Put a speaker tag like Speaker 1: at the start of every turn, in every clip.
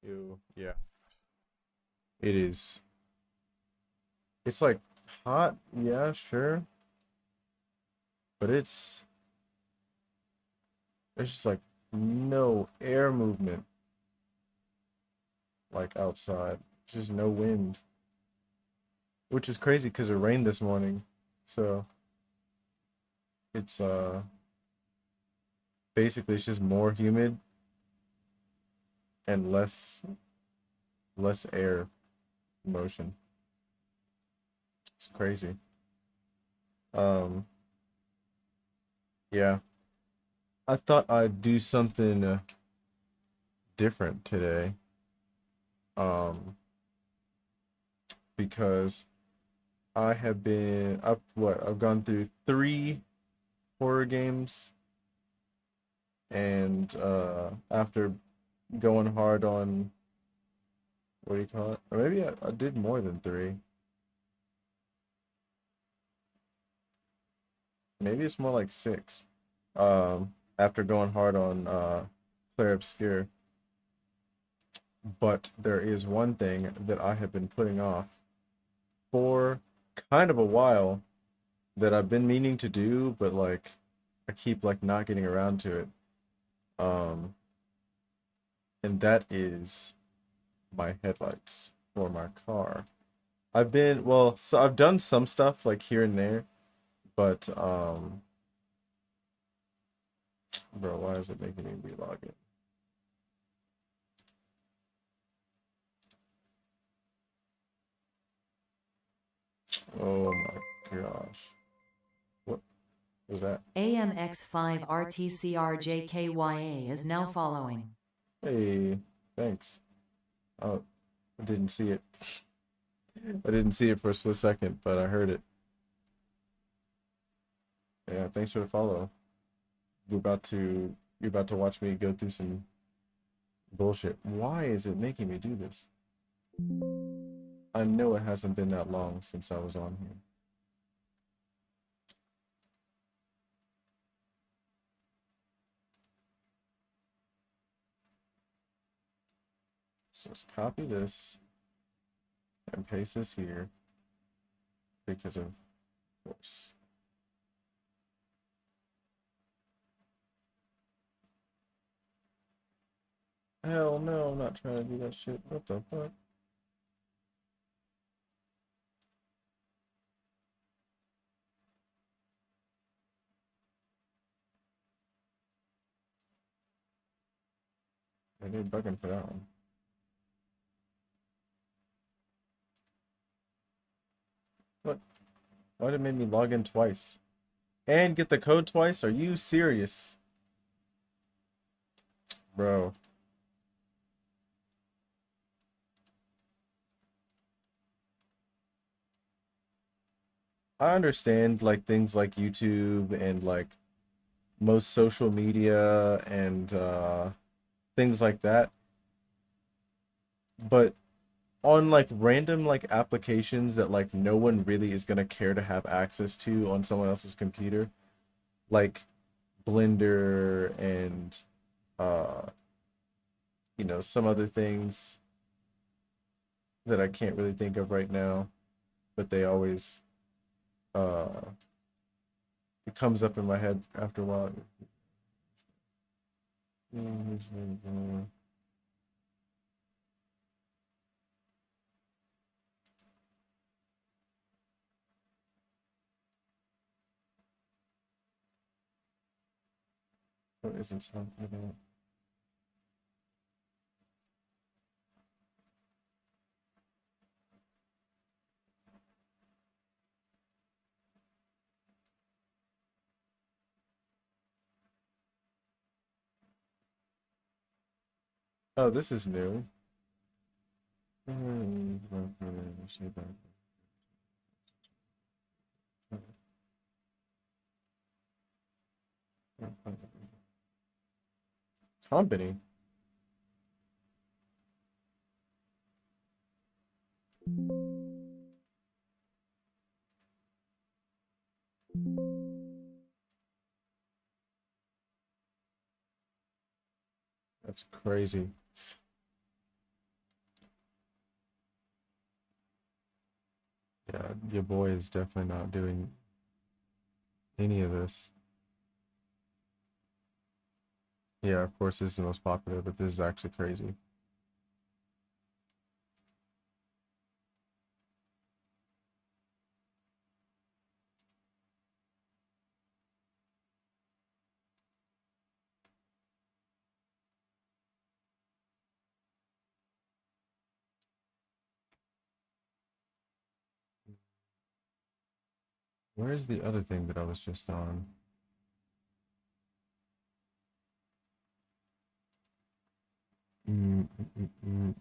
Speaker 1: Ew, yeah. It is. It's like hot, yeah, sure, but it's just like no air movement like outside. Just no wind, which is crazy because it rained this morning. So it's basically it's just more humid and less air motion. It's crazy. Um, yeah. I thought I'd do something different today. Um, because I've gone through three horror games, and after going hard on, what do you call it? Or maybe I did more than three. Maybe it's more like six. After going hard on Claire Obscure. But there is one thing that I have been putting off for kind of a while that I've been meaning to do, but like I keep like not getting around to it. Um, and that is my headlights for my car. So I've done some stuff like here and there, but bro, why is it making me relog it? Oh my gosh. What was that?
Speaker 2: AMX5RTCRJKYA is now following.
Speaker 1: Hey, thanks. Oh, I didn't see it. I didn't see it for a split second, but I heard it. Yeah, thanks for the follow. You're about to watch me go through some bullshit. Why is it making me do this? I know it hasn't been that long since I was on here. So let's copy this and paste this here because of course. Hell no, I'm not trying to do that shit. What the fuck? I did bugging for that one. What? Why did it make me log in twice? And get the code twice? Are you serious? Bro. I understand like things like YouTube and like most social media and things like that. But on like random like applications that like no one really is gonna care to have access to on someone else's computer, like Blender and uh some other things that I can't really think of right now, but they always uh it comes up in my head after a while. What isn't something about? Oh, this is new. Company. That's crazy. Yeah, your boy is definitely not doing any of this. Yeah, of course this is the most popular, but this is actually crazy. Where's the other thing that I was just on? Mm, mm, mm, mm.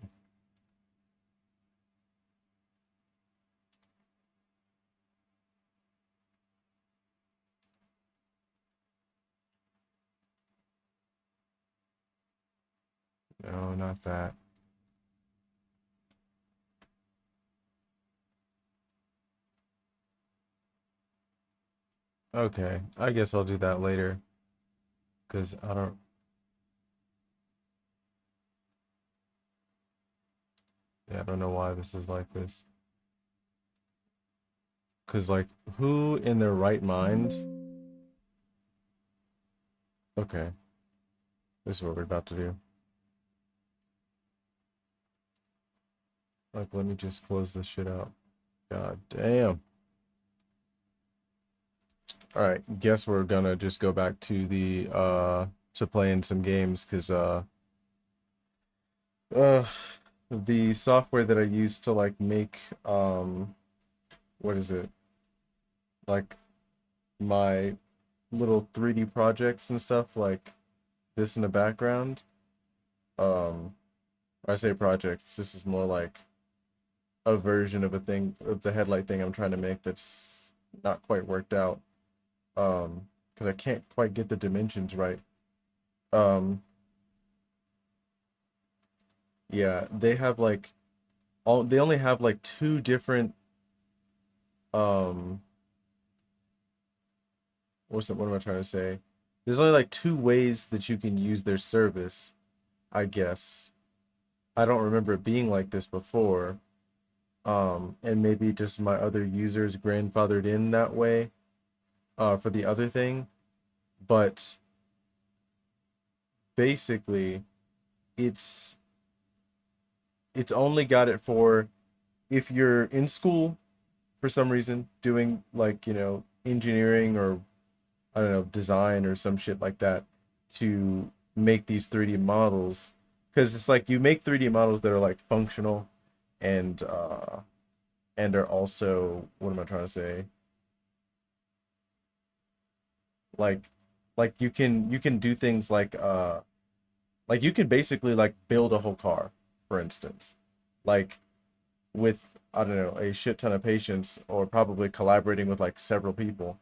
Speaker 1: No, not that. Okay, I guess I'll do that later because I don't know why this is like this. Because like, who in their right mind? Okay, this is what we're about to do. Like, let me just close this shit out. God damn. All right, guess we're gonna just go back to the to playing some games because uh the software that I use to like make what is it? Like my little 3D projects and stuff like this in the background. Um I say projects, this is more like a version of a thing of the headlight thing I'm trying to make that's not quite worked out. Because I can't quite get the dimensions right. Um yeah, they have like they only have like two different um what am I trying to say? There's only like two ways that you can use their service, I guess. I don't remember it being like this before. And maybe just my other users grandfathered in that way for the other thing. But basically, it's it's only got it for if you're in school for some reason doing like, engineering or I don't know, design or some shit like that to make these 3D models. Because it's like you make 3D models that are like functional and and are also, what am I trying to say? Like you can do things like you can basically like build a whole car, for instance. Like with, I don't know, a shit ton of patience or probably collaborating with like several people.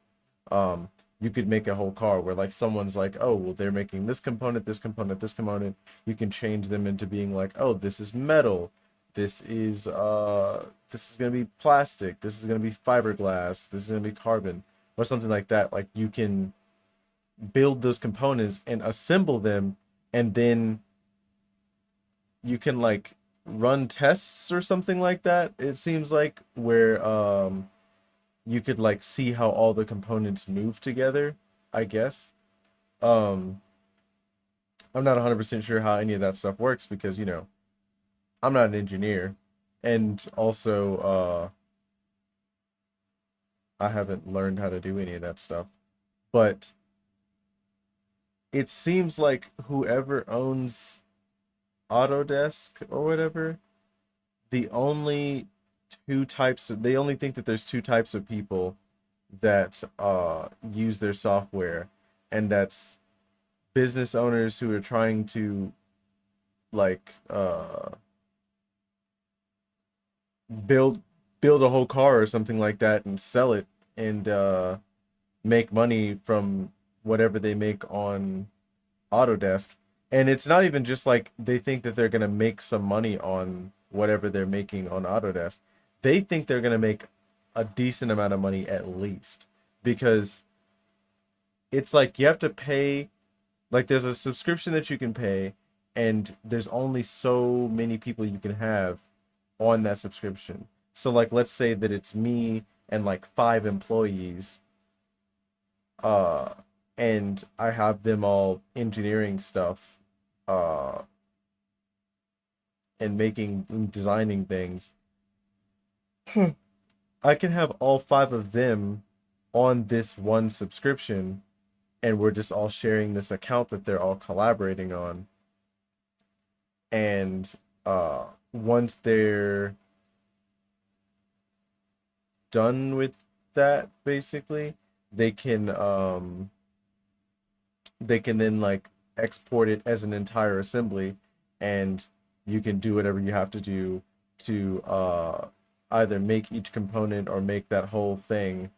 Speaker 1: um you could make a whole car where like someone's like, oh well, they're making this component, this component, this component. You can change them into being like, oh, this is metal, this is gonna be plastic, this is gonna be fiberglass, this is gonna be carbon, or something like that. Like you can build those components and assemble them, and then you can like run tests or something like that, it seems like, where you could like see how all the components move together, I guess. um I'm not 100% sure how any of that stuff works because, I'm not an engineer, and also I haven't learned how to do any of that stuff. But it seems like whoever owns Autodesk or whatever, the only they only think that there's two types of people that use their software, and that's business owners who are trying to like build build a whole car or something like that and sell it, and make money from whatever they make on Autodesk. And it's not even just like they think that they're gonna make some money on whatever they're making on Autodesk. They think they're gonna make a decent amount of money at least, because it's like you have to pay, like there's a subscription that you can pay, and there's only so many people you can have on that subscription. So like let's say that it's me and like five employees, uh and I have them all engineering stuff, uh and making and designing things. I can have all five of them on this one subscription, and we're just all sharing this account that they're all collaborating on. And once they're done with that, basically, they can then like export it as an entire assembly, and you can do whatever you have to do to either make each component or make that whole thing,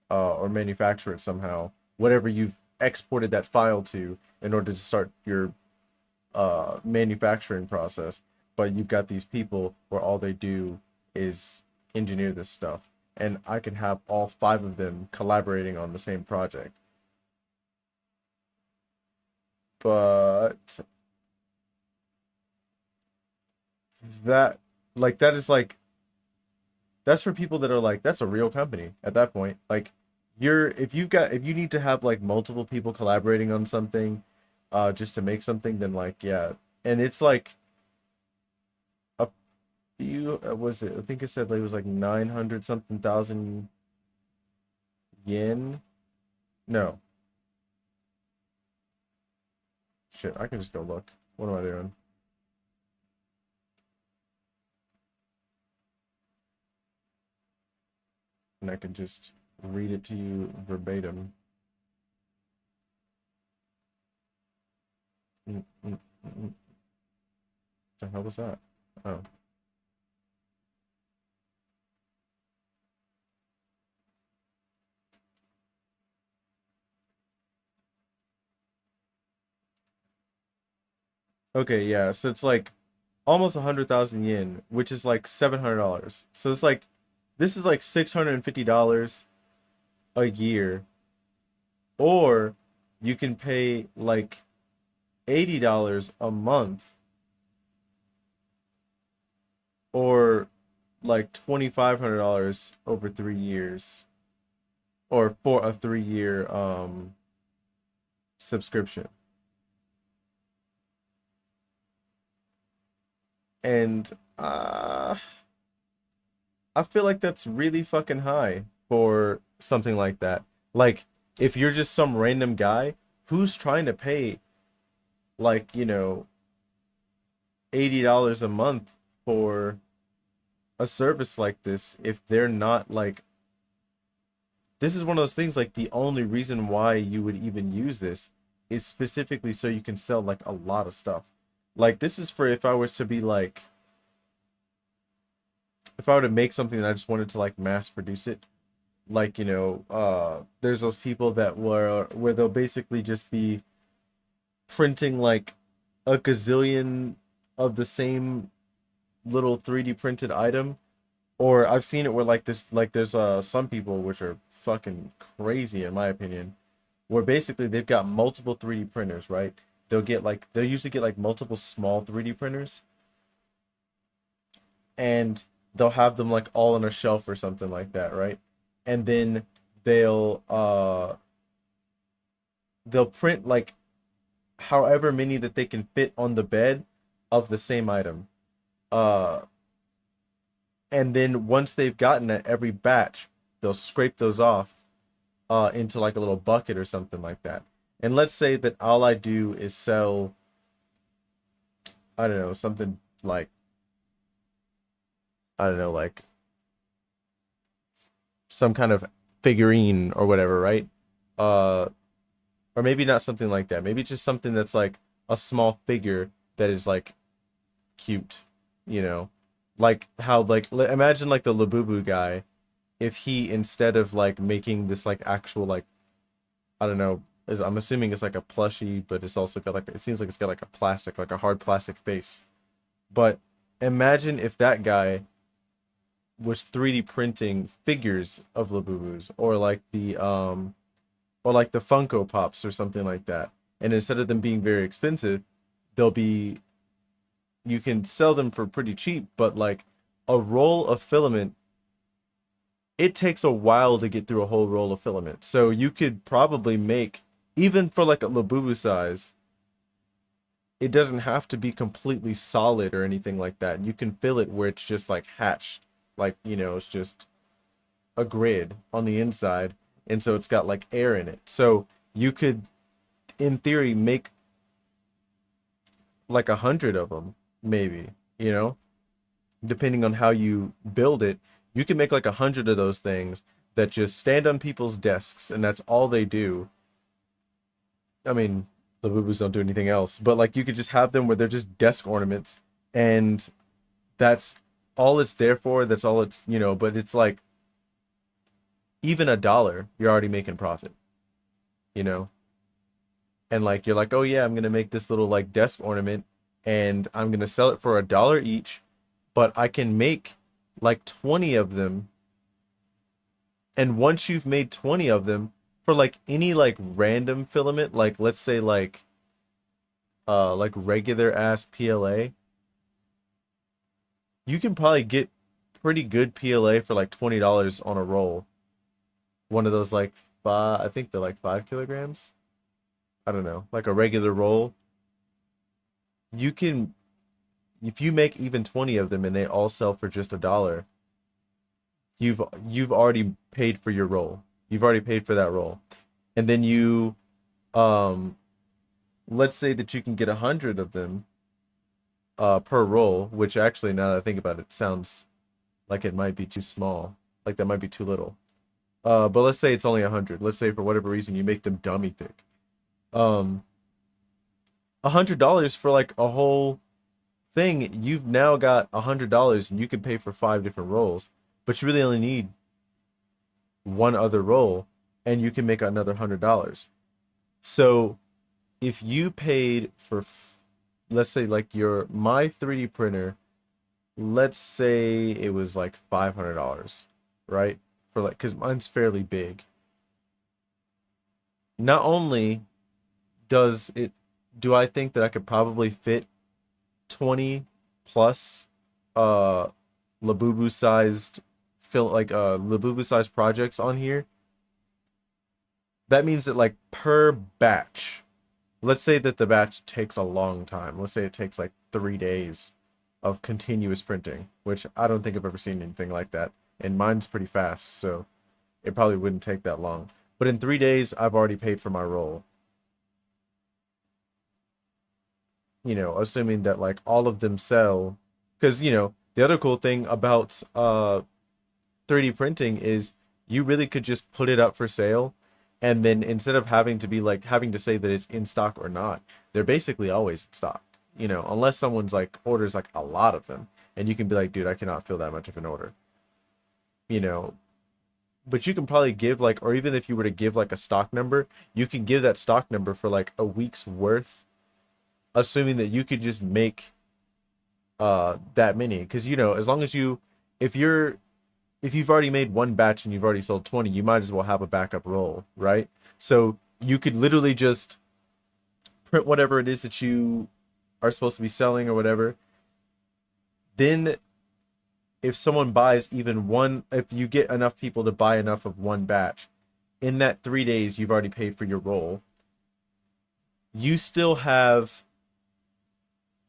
Speaker 1: or manufacture it somehow, whatever you've exported that file to, in order to start your manufacturing process. But you've got these people where all they do is engineer this stuff, and I can have all five of them collaborating on the same project. But that that is like, that's for people that are like, that's a real company at that point. Like if you need to have like multiple people collaborating on something just to make something, then like yeah. And it's like a few, was it, I think it said like it was like 900 something thousand yen. No, shit, I can just go look. What am I doing? And I can just read it to you verbatim. Mm, mm, mm, mm. The hell was that? Oh, okay, yeah. So it's like almost 100,000 yen, which is like $700. So it's like this is like $650 a year, or you can pay like $80 a month, or like $2,500 over 3 years, or for a 3 year subscription. And I feel like that's really fucking high for something like that. Like, if you're just some random guy who's trying to pay, like, $80 a month for a service like this, if they're not like, this is one of those things, like the only reason why you would even use this is specifically so you can sell like a lot of stuff. Like this is for if I was to be like, if I were to make something and I just wanted to like mass produce it, like, there's those people that were where they'll basically just be printing like a gazillion of the same little 3D printed item. Or I've seen it where like this, like there's some people which are fucking crazy in my opinion, where basically they've got multiple 3D printers, right? They'll usually get like multiple small 3D printers, and they'll have them like all on a shelf or something like that, right? And then they'll uh they'll print like however many that they can fit on the bed of the same item. Uh and then once they've gotten at every batch, they'll scrape those off into like a little bucket or something like that. And let's say that all I do is sell, I don't know, something like, I don't know, like some kind of figurine or whatever, right? Uh, or maybe not something like that. Maybe just something that's like a small figure that is like cute, you know? Like how like imagine like the Labubu guy, if he instead of like making this like actual like, I don't know, I'm assuming it's like a plushie, but it's also got like, it seems like it's got like a plastic, like a hard plastic face. But imagine if that guy was 3D printing figures of Labubus, or like the Funko Pops or something like that. And instead of them being very expensive, they'll be, you can sell them for pretty cheap, but like a roll of filament, it takes a while to get through a whole roll of filament. So you could probably make, even for like a Labubu size, it doesn't have to be completely solid or anything like that. You can fill it where it's just like hatched, like, it's just a grid on the inside, and so it's got like air in it. So you could, in theory, make like 100 of them, maybe, you know, depending on how you build it. You can make like 100 of those things that just stand on people's desks, and that's all they do. I mean, the boo-boos don't do anything else, but like you could just have them where they're just desk ornaments, and that's all it's there for. That's all it's, but it's like even $1, you're already making profit, you know? And like you're like, oh yeah, I'm gonna make this little like desk ornament and I'm gonna sell it for $1 each, but I can make like 20 of them. And once you've made 20 of them for like any like random filament, like let's say like regular ass PLA, you can probably get pretty good PLA for like $20 on a roll. One of those like five, I think they're like 5 kilograms. I don't know, like a regular roll. You can, if you make even 20 of them and they all sell for just $1, you've already paid for your roll. You've already paid for that roll. And then um let's say that you can get 100 of them per roll, which actually now that I think about it sounds like it might be too small. Like that might be too little. But let's say it's only 100. Let's say for whatever reason you make them dummy thick. Um $100 for like a whole thing, you've now got $100 and you can pay for 5 different rolls, but you really only need one other roll and you can make another $100. So if you paid for, let's say like my 3D printer, let's say it was like $500, right? For like, because mine's fairly big. Not only does it, do I think that I could probably fit 20 plus uh Labubu sized Labubu sized projects on here. That means that like per batch, let's say that the batch takes a long time. Let's say it takes like 3 days of continuous printing, which I don't think I've ever seen anything like that. And mine's pretty fast, so it probably wouldn't take that long. But in 3 days, I've already paid for my roll. Assuming that like all of them sell, because The other cool thing about 3D printing is you really could just put it up for sale, and then instead of having to be like having to say that it's in stock or not, they're basically always in stock. Unless someone's like orders like a lot of them, and you can be like, dude, I cannot fill that much of an order. You know, but you can probably give like, or even if you were to give like a stock number, you can give that stock number for like a week's worth, assuming that you could just make that many. Because as long as if you're if you've already made one batch and you've already sold 20, you might as well have a backup roll, right? So you could literally just print whatever it is that you are supposed to be selling or whatever. Then if someone buys even one, if you get enough people to buy enough of one batch, in that 3 days you've already paid for your roll. You still have,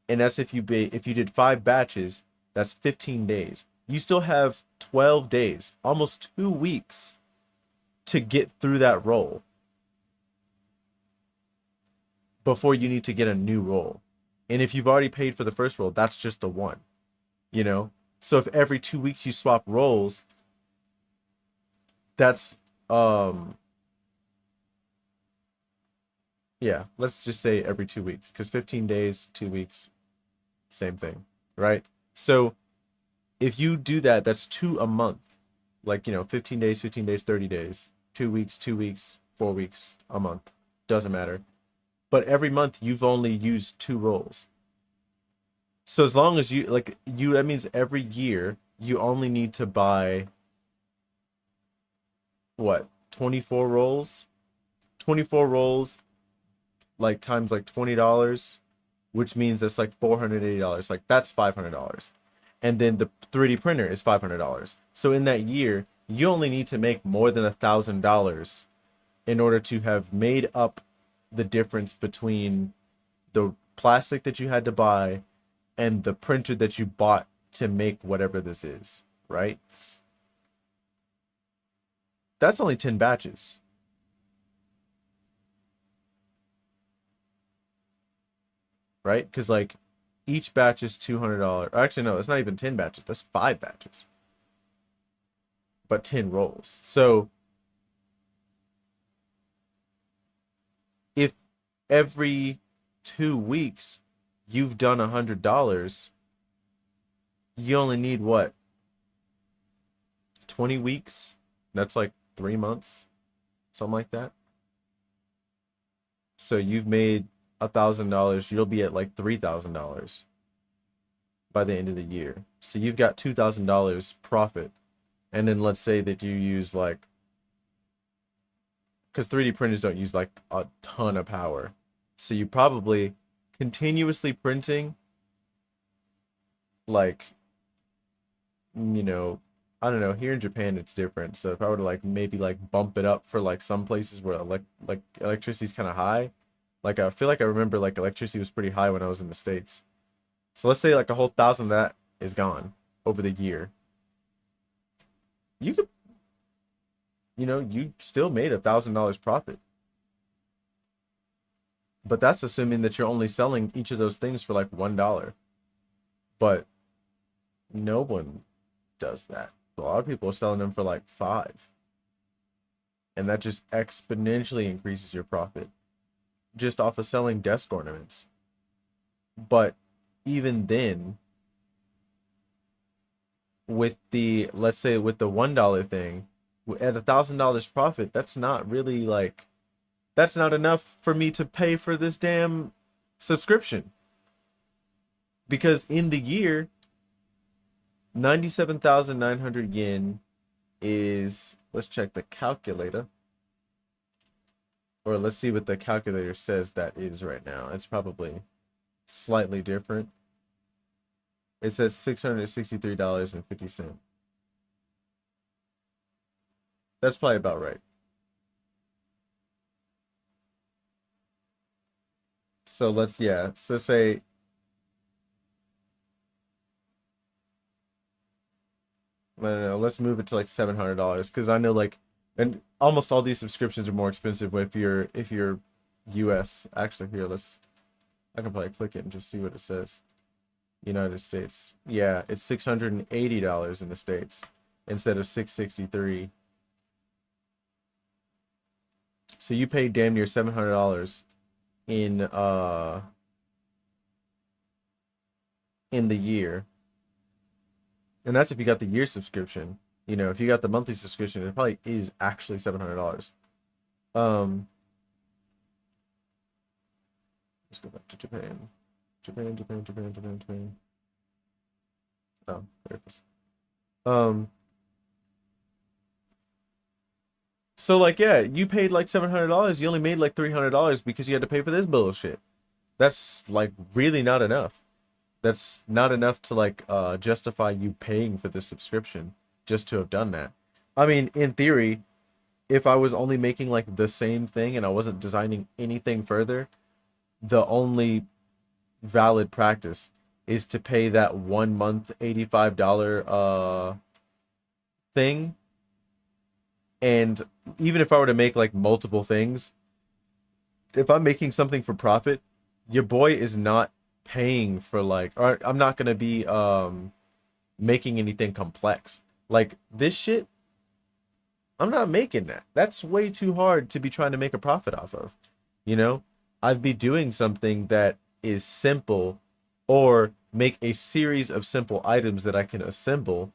Speaker 1: and that's if you did 5 batches, that's 15 days. You still have 12 days, almost 2 weeks to get through that roll before you need to get a new roll. And if you've already paid for the first roll, that's just the one, you know? So if every 2 weeks you swap rolls, that's yeah, let's just say every 2 weeks, because 15 days, 2 weeks, same thing, right? So if you do that, that's two a month. Like, 15 days, 15 days, 30 days, 2 weeks, 2 weeks, 4 weeks, a month. Doesn't matter. But every month you've only used 2 rolls. So as long as that means every year you only need to buy what? 24 rolls? 24 rolls like times like $20, which means that's like $480. Like that's $500. And then the 3D printer is $500. So in that year, you only need to make more than $1,000 in order to have made up the difference between the plastic that you had to buy and the printer that you bought to make whatever this is, right? That's only 10 batches, right? Because like each batch is $200. Actually, no, it's not even 10 batches. That's 5 batches, but 10 rolls. So if every 2 weeks you've done $100, you only need what? 20 weeks? That's like 3 months, something like that. So you've made $1,000. You'll be at like $3,000 by the end of the year. So you've got $2,000 profit. And then let's say that you use like, because 3D printers don't use like a ton of power. So you probably continuously printing like, I don't know, here in Japan it's different. So if I were to like maybe like bump it up for like some places where like electricity's kind of high, like I feel like I remember like electricity was pretty high when I was in the States. So let's say like a whole thousand of that is gone over the year. You could, you still made $1,000 profit. But that's assuming that you're only selling each of those things for like $1. But no one does that. A lot of people are selling them for like 5. And that just exponentially increases your profit just off of selling desk ornaments. But even then, with let's say with the $1 thing, at $1,000 profit, that's not really like, that's not enough for me to pay for this damn subscription. Because in the year, 97,900 yen is, let's check the calculator. Or let's see what the calculator says that is right now. It's probably slightly different. It says $663.50. That's probably about right. So so say, I don't know, let's move it to like $700 because I know like, and almost all these subscriptions are more expensive if you're US. Actually, here, I can probably click it and just see what it says. United States. Yeah, it's $680 in the States instead of 663. So you pay damn near $700 in in the year. And that's if you got the year subscription. If you got the monthly subscription, it probably is actually $700. Um, let's go back to Japan. Japan. Oh, there it is. Um, so like yeah, you paid like $700. You only made like $300 because you had to pay for this bullshit. That's like really not enough. That's not enough to like justify you paying for this subscription just to have done that. I mean, in theory, if I was only making like the same thing and I wasn't designing anything further, the only valid practice is to pay that 1 month $85 thing. And even if I were to make like multiple things, if I'm making something for profit, your boy is not paying for like, or I'm not gonna be making anything complex. Like this shit, I'm not making that. That's way too hard to be trying to make a profit off of. You know, I'd be doing something that is simple or make a series of simple items that I can assemble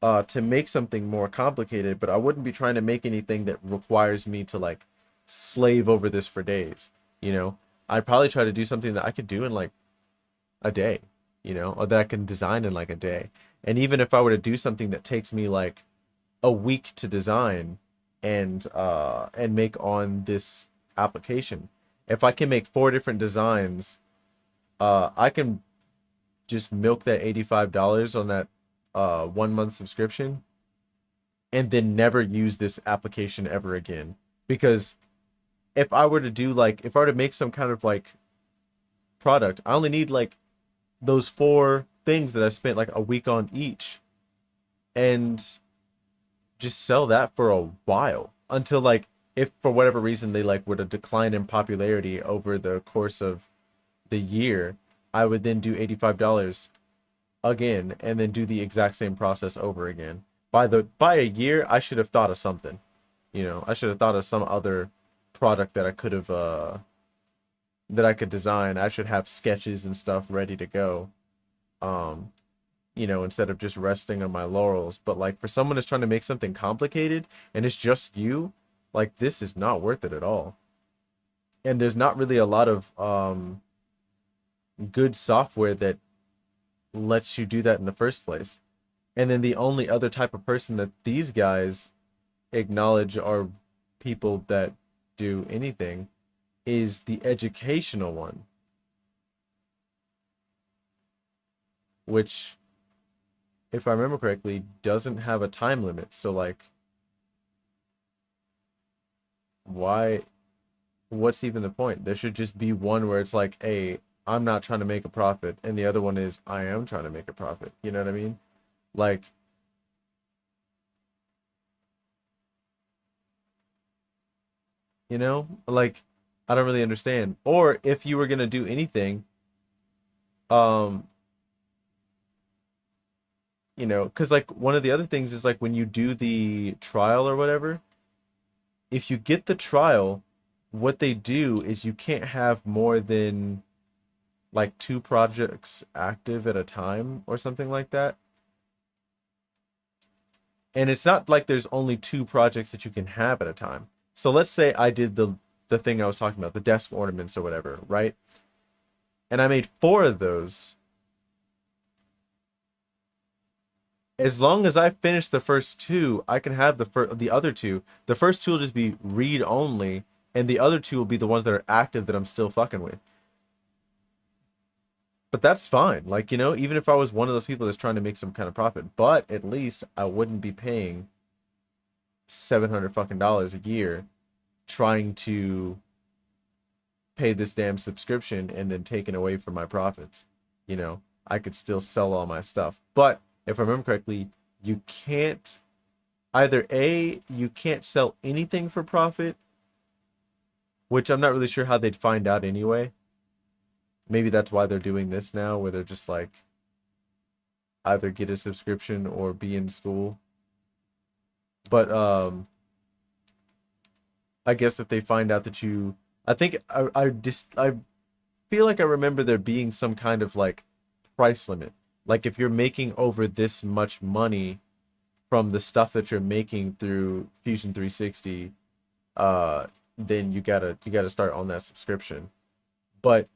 Speaker 1: to make something more complicated, but I wouldn't be trying to make anything that requires me to like slave over this for days. You know, I'd probably try to do something that I could do in like a day, or that I can design in like a day. And even if I were to do something that takes me like a week to design and make on this application, if I can make 4 different designs, I can just milk that $85 on that 1 month subscription and then never use this application ever again. Because if I were to make some kind of like product, I only need like those 4 things that I spent like a week on each and just sell that for a while until like if for whatever reason they like were to decline in popularity over the course of the year, I would then do $85 again and then do the exact same process over again. By a year, I should have thought of something. I should have thought of some other product that I could design. I should have sketches and stuff ready to go. Um, instead of just resting on my laurels. But like for someone that's trying to make something complicated and it's just you, like this is not worth it at all. And there's not really a lot of good software that lets you do that in the first place. And then the only other type of person that these guys acknowledge are people that do anything is the educational one, which, if I remember correctly, doesn't have a time limit. So like, why? What's even the point? There should just be one where it's like, hey, I'm not trying to make a profit, and the other one is I am trying to make a profit. You know what I mean? Like, like I don't really understand. Or if you were gonna do anything, um, because like one of the other things is like when you do the trial or whatever, if you get the trial, what they do is you can't have more than like 2 projects active at a time or something like that. And it's not like there's only 2 projects that you can have at a time. So let's say I did the thing I was talking about, the desk ornaments or whatever, right? And I made 4 of those. As long as I finish the first 2, I can have the other 2. The first 2 will just be read only, and the other 2 will be the ones that are active that I'm still fucking with. But that's fine. Like, even if I was one of those people that's trying to make some kind of profit, but at least I wouldn't be paying 700 fucking dollars a year trying to pay this damn subscription and then taken away from my profits. I could still sell all my stuff. But if I remember correctly, you can't either you can't sell anything for profit, which I'm not really sure how they'd find out anyway. Maybe that's why they're doing this now, where they're just like, either get a subscription or be in school. But I guess if they find out that you, I think I feel like I remember there being some kind of like price limit. Like if you're making over this much money from the stuff that you're making through Fusion 360, uh, then you gotta start on that subscription. But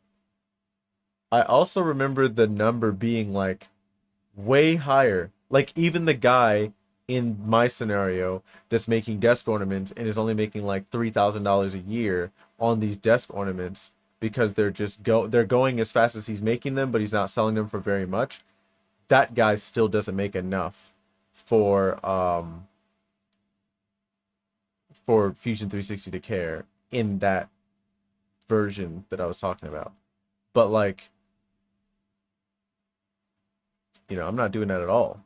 Speaker 1: I also remember the number being like way higher. Like even the guy in my scenario that's making desk ornaments and is only making like $3,000 a year on these desk ornaments because they're going as fast as he's making them, but he's not selling them for very much. That guy still doesn't make enough for Fusion 360 to care in that version that I was talking about. But like, I'm not doing that at all.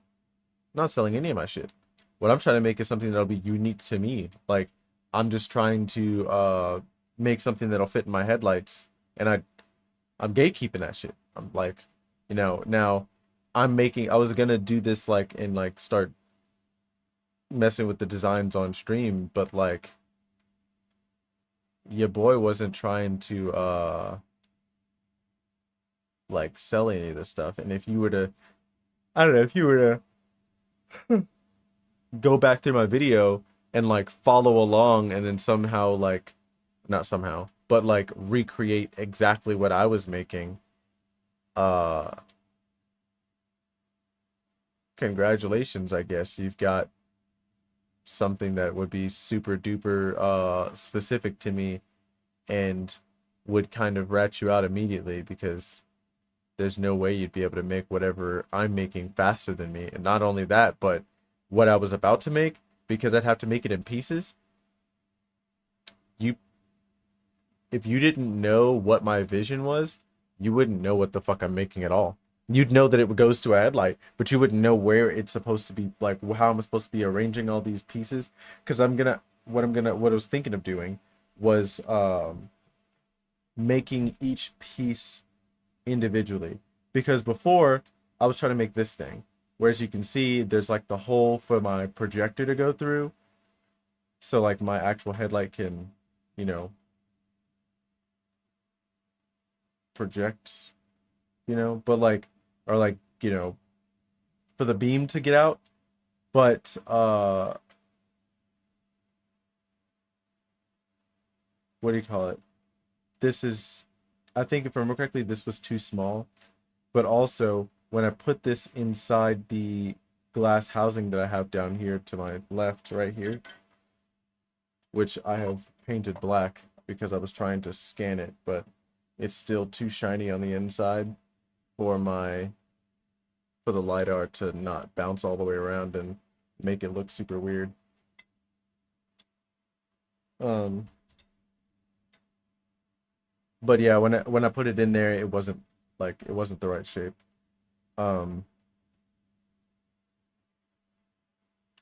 Speaker 1: I'm not selling any of my shit. What I'm trying to make is something that'll be unique to me. Like, I'm just trying to make something that'll fit in my headlights, and I'm gatekeeping that shit. I'm like, now I was gonna do this like and like start messing with the designs on stream, but like your boy wasn't trying to like sell any of this stuff. And if you were to, I don't know, if you were to go back through my video and like follow along and then somehow like, not somehow, but like recreate exactly what I was making, uh congratulations, I guess. You've got something that would be super duper specific to me and would kind of rat you out immediately because there's no way you'd be able to make whatever I'm making faster than me. And not only that, but what I was about to make, because I'd have to make it in pieces. You, if you didn't know what my vision was, you wouldn't know what the fuck I'm making at all. You'd know that it goes to a headlight, but you wouldn't know where it's supposed to be, like how I'm supposed to be arranging all these pieces. Because what I was thinking of doing was making each piece individually. Because before I was trying to make this thing, whereas you can see there's like the hole for my projector to go through, so like my actual headlight can, you know, project, but like, or like, for the beam to get out. But what do you call it? This is, I think if I remember correctly, this was too small. But also, when I put this inside the glass housing that I have down here to my left, right here, which I have painted black because I was trying to scan it, but it's still too shiny on the inside for for the LiDAR to not bounce all the way around and make it look super weird. Um, but yeah, when I put it in there, it wasn't the right shape. Um,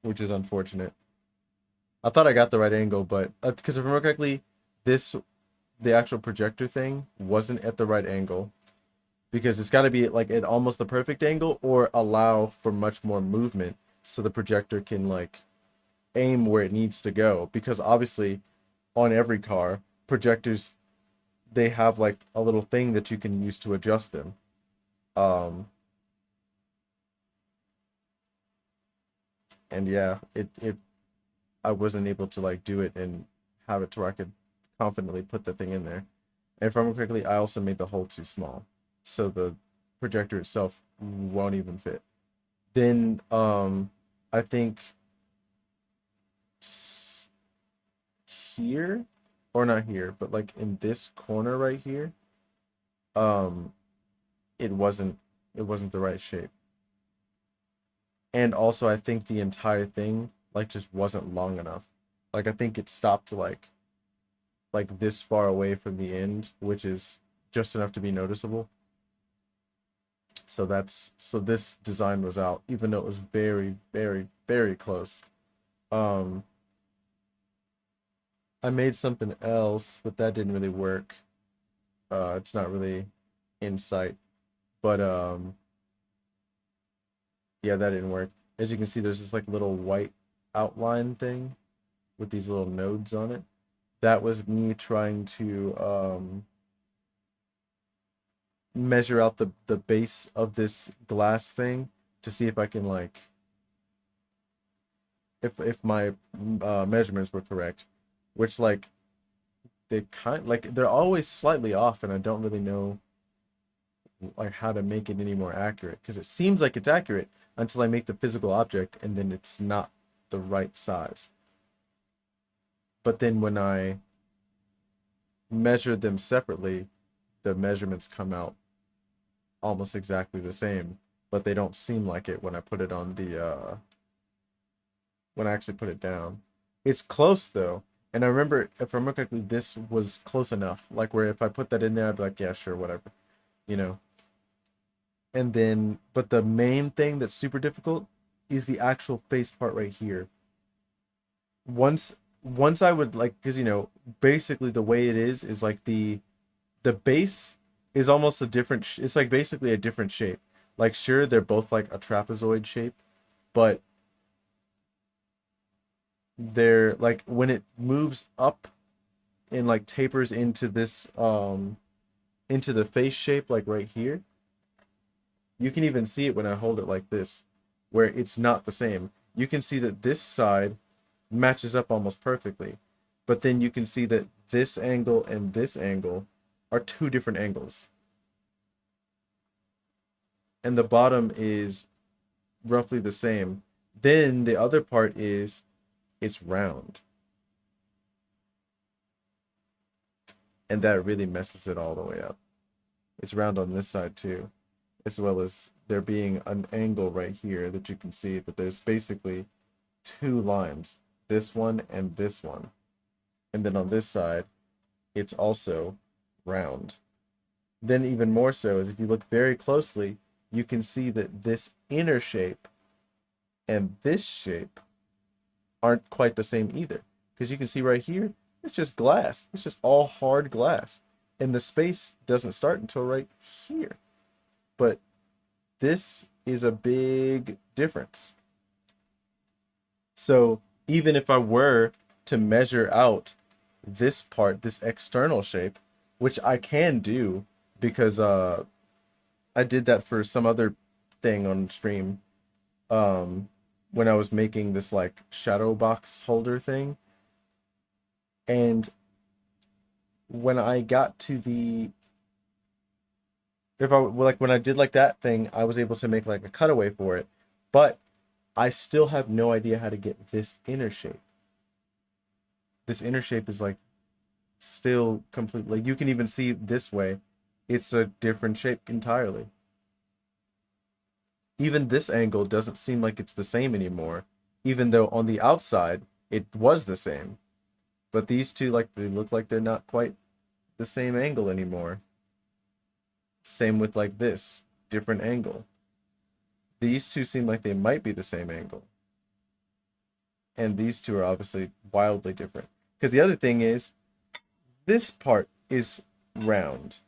Speaker 1: which is unfortunate. I thought I got the right angle, but because if I remember correctly, this the actual projector thing wasn't at the right angle because it's got to be like at almost the perfect angle or allow for much more movement so the projector can like aim where it needs to go, because obviously on every car projectors, they have like a little thing that you can use to adjust them. um and yeah, it I wasn't able to like do it and have it to where I could confidently put the thing in there. And if I remember correctly, I also made the hole too small, so the projector itself won't even fit. Then I think here, or not here, but like in this corner right here, um it wasn't it wasn't the right shape. And also I think the entire thing like just wasn't long enough. Like I think it stopped like this far away from the end, which is just enough to be noticeable. So this design was out, even though it was very, very, very close. Um, I made something else, but that didn't really work. It's not really in sight, but Yeah, that didn't work. As you can see, there's this like little white outline thing with these little nodes on it. That was me trying to measure out the base of this glass thing to see if I can like if my measurements were correct, which like they're always slightly off, and I don't really know like how to make it any more accurate because it seems like it's accurate until I make the physical object and then it's not the right size. But then when I measure them separately, the measurements come out almost exactly the same, but they don't seem like it when I put it on the when I actually put it down. It's close though. And I remember, if I remember correctly, this was close enough. Like where if I put that in there, I'd be like, yeah, sure, whatever, you know. And then, but the main thing that's super difficult is the actual face part right here. Once I would like, because basically the way it is like the base is almost a different. It's like basically a different shape. Like sure, they're both like a trapezoid shape, but they're like when it moves up and like tapers into this into the face shape like right here, you can even see it when I hold it like this, where it's not the same. You can see that this side matches up almost perfectly, but then you can see that this angle and this angle are two different angles, and the bottom is roughly the same. Then the other part is it's round, and that really messes it all the way up. It's round on this side too, as well as there being an angle right here that you can see that there's basically two lines, this one and this one. And then on this side, it's also round. Then even more so is if you look very closely, you can see that this inner shape and this shape aren't quite the same either. Because you can see right here, it's just glass. It's just all hard glass. And the space doesn't start until right here. But this is a big difference. So even if I were to measure out this part, this external shape, which I can do because I did that for some other thing on stream when I was making this like shadow box holder thing. And when I got to the if I like when I did like that thing, I was able to make like a cutaway for it, but I still have no idea how to get this inner shape. This inner shape is like still completely, like you can even see this way, it's a different shape entirely. Even this angle doesn't seem like it's the same anymore, even though on the outside it was the same. But these two, like they look like they're not quite the same angle anymore. Same with like this, different angle. These two seem like they might be the same angle. And these two are obviously wildly different. Because the other thing is, this part is round.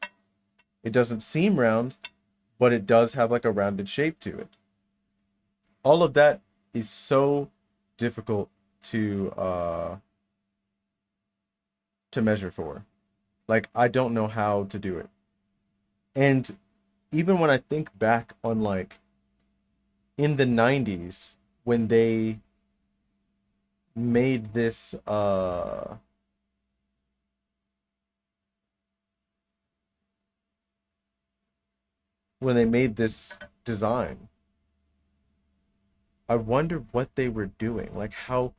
Speaker 1: It doesn't seem round, but it does have like a rounded shape to it. All of that is so difficult to measure for. Like I don't know how to do it. And even when I think back on like in the 90s when they made this design, I wonder what they were doing. Like how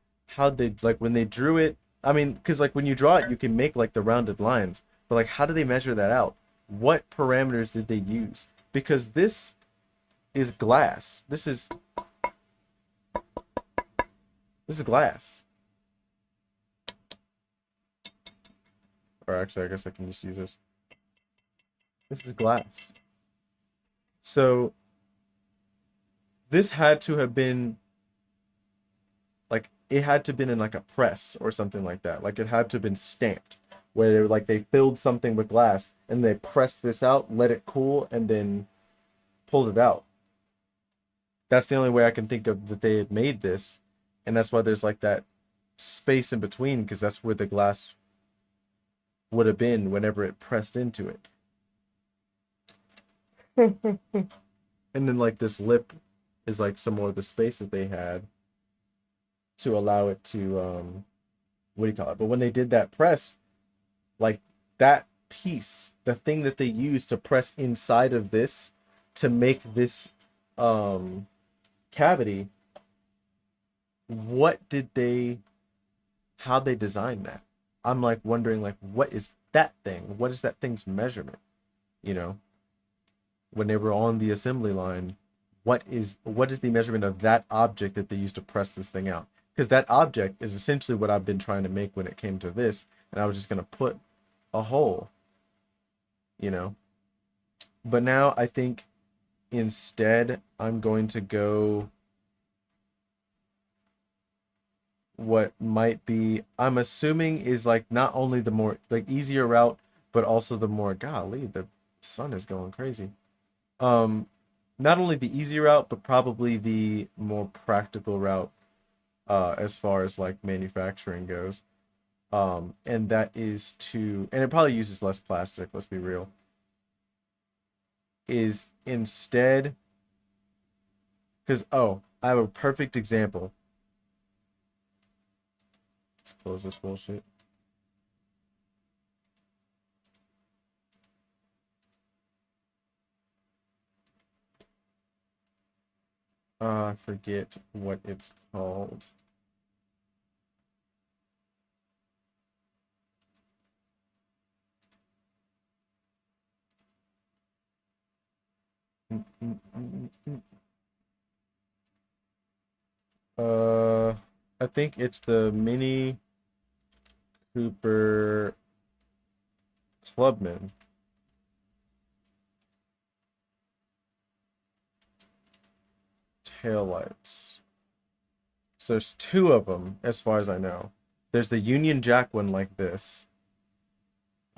Speaker 1: they like when they drew it. I mean, because like when you draw it, you can make like the rounded lines, but like how do they measure that out? What parameters did they use? Because this is glass. This is glass. Or actually, I guess I can just use this. This is glass. So this had to have been like it had to have been in like a press or something like that. Like it had to have been stamped where like they filled something with glass, and they pressed this out, let it cool, and then pulled it out. That's the only way I can think of that they had made this, and that's why there's like that space in between because that's where the glass would have been whenever it pressed into it. And then like this lip is like some more of the space that they had to allow it to what do you call it? But when they did that press, like that piece, the thing that they used to press inside of this to make this um cavity, what did they how they designed that? I'm like wondering like what is that thing? What is that thing's measurement? You know, when they were on the assembly line, what is the measurement of that object that they used to press this thing out? Because that object is essentially what I've been trying to make when it came to this, and I was just gonna put a hole, you know. But now I think instead I'm going to go what might be I'm assuming is like not only the more like easier route, but also the more golly, the sun is going crazy. Um, Not only the easy route, but probably the more practical route as far as like manufacturing goes. And that is to and it probably uses less plastic, let's be real, is instead because I have a perfect example. Let's close this bullshit. I forget what it's called. Mm, mm, mm, mm. Uh, I think it's the Mini Cooper Clubman taillights. So there's two of them, as far as I know. There's the Union Jack one like this.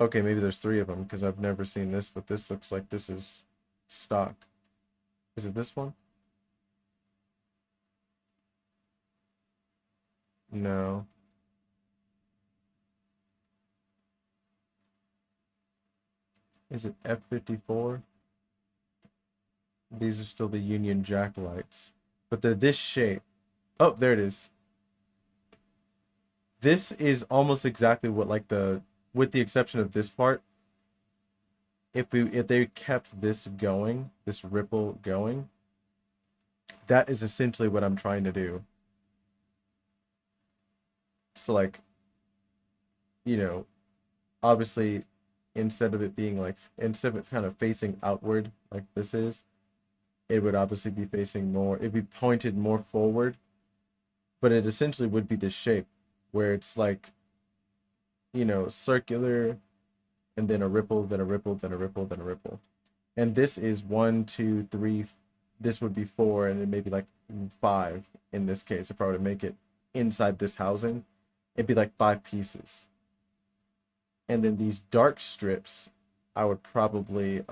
Speaker 1: Okay, maybe there's three of them because I've never seen this, but this looks like this is stock. Is it this one? No. Is it F54? These are still the Union Jack lights, but they're this shape. Oh, there it is. This is almost exactly what like with the exception of this part, if they kept this going, this ripple going, that is essentially what I'm trying to do. So like, you know, obviously instead of it kind of facing outward like this is, it would obviously be facing more, it'd be pointed more forward, but it essentially would be this shape where it's like, circular and then a ripple, then a ripple, then a ripple, then a ripple. And this is one, two, three. This would be four, and then maybe like five in this case. If I were to make it inside this housing, it'd be like five pieces. And then these dark strips, I would probably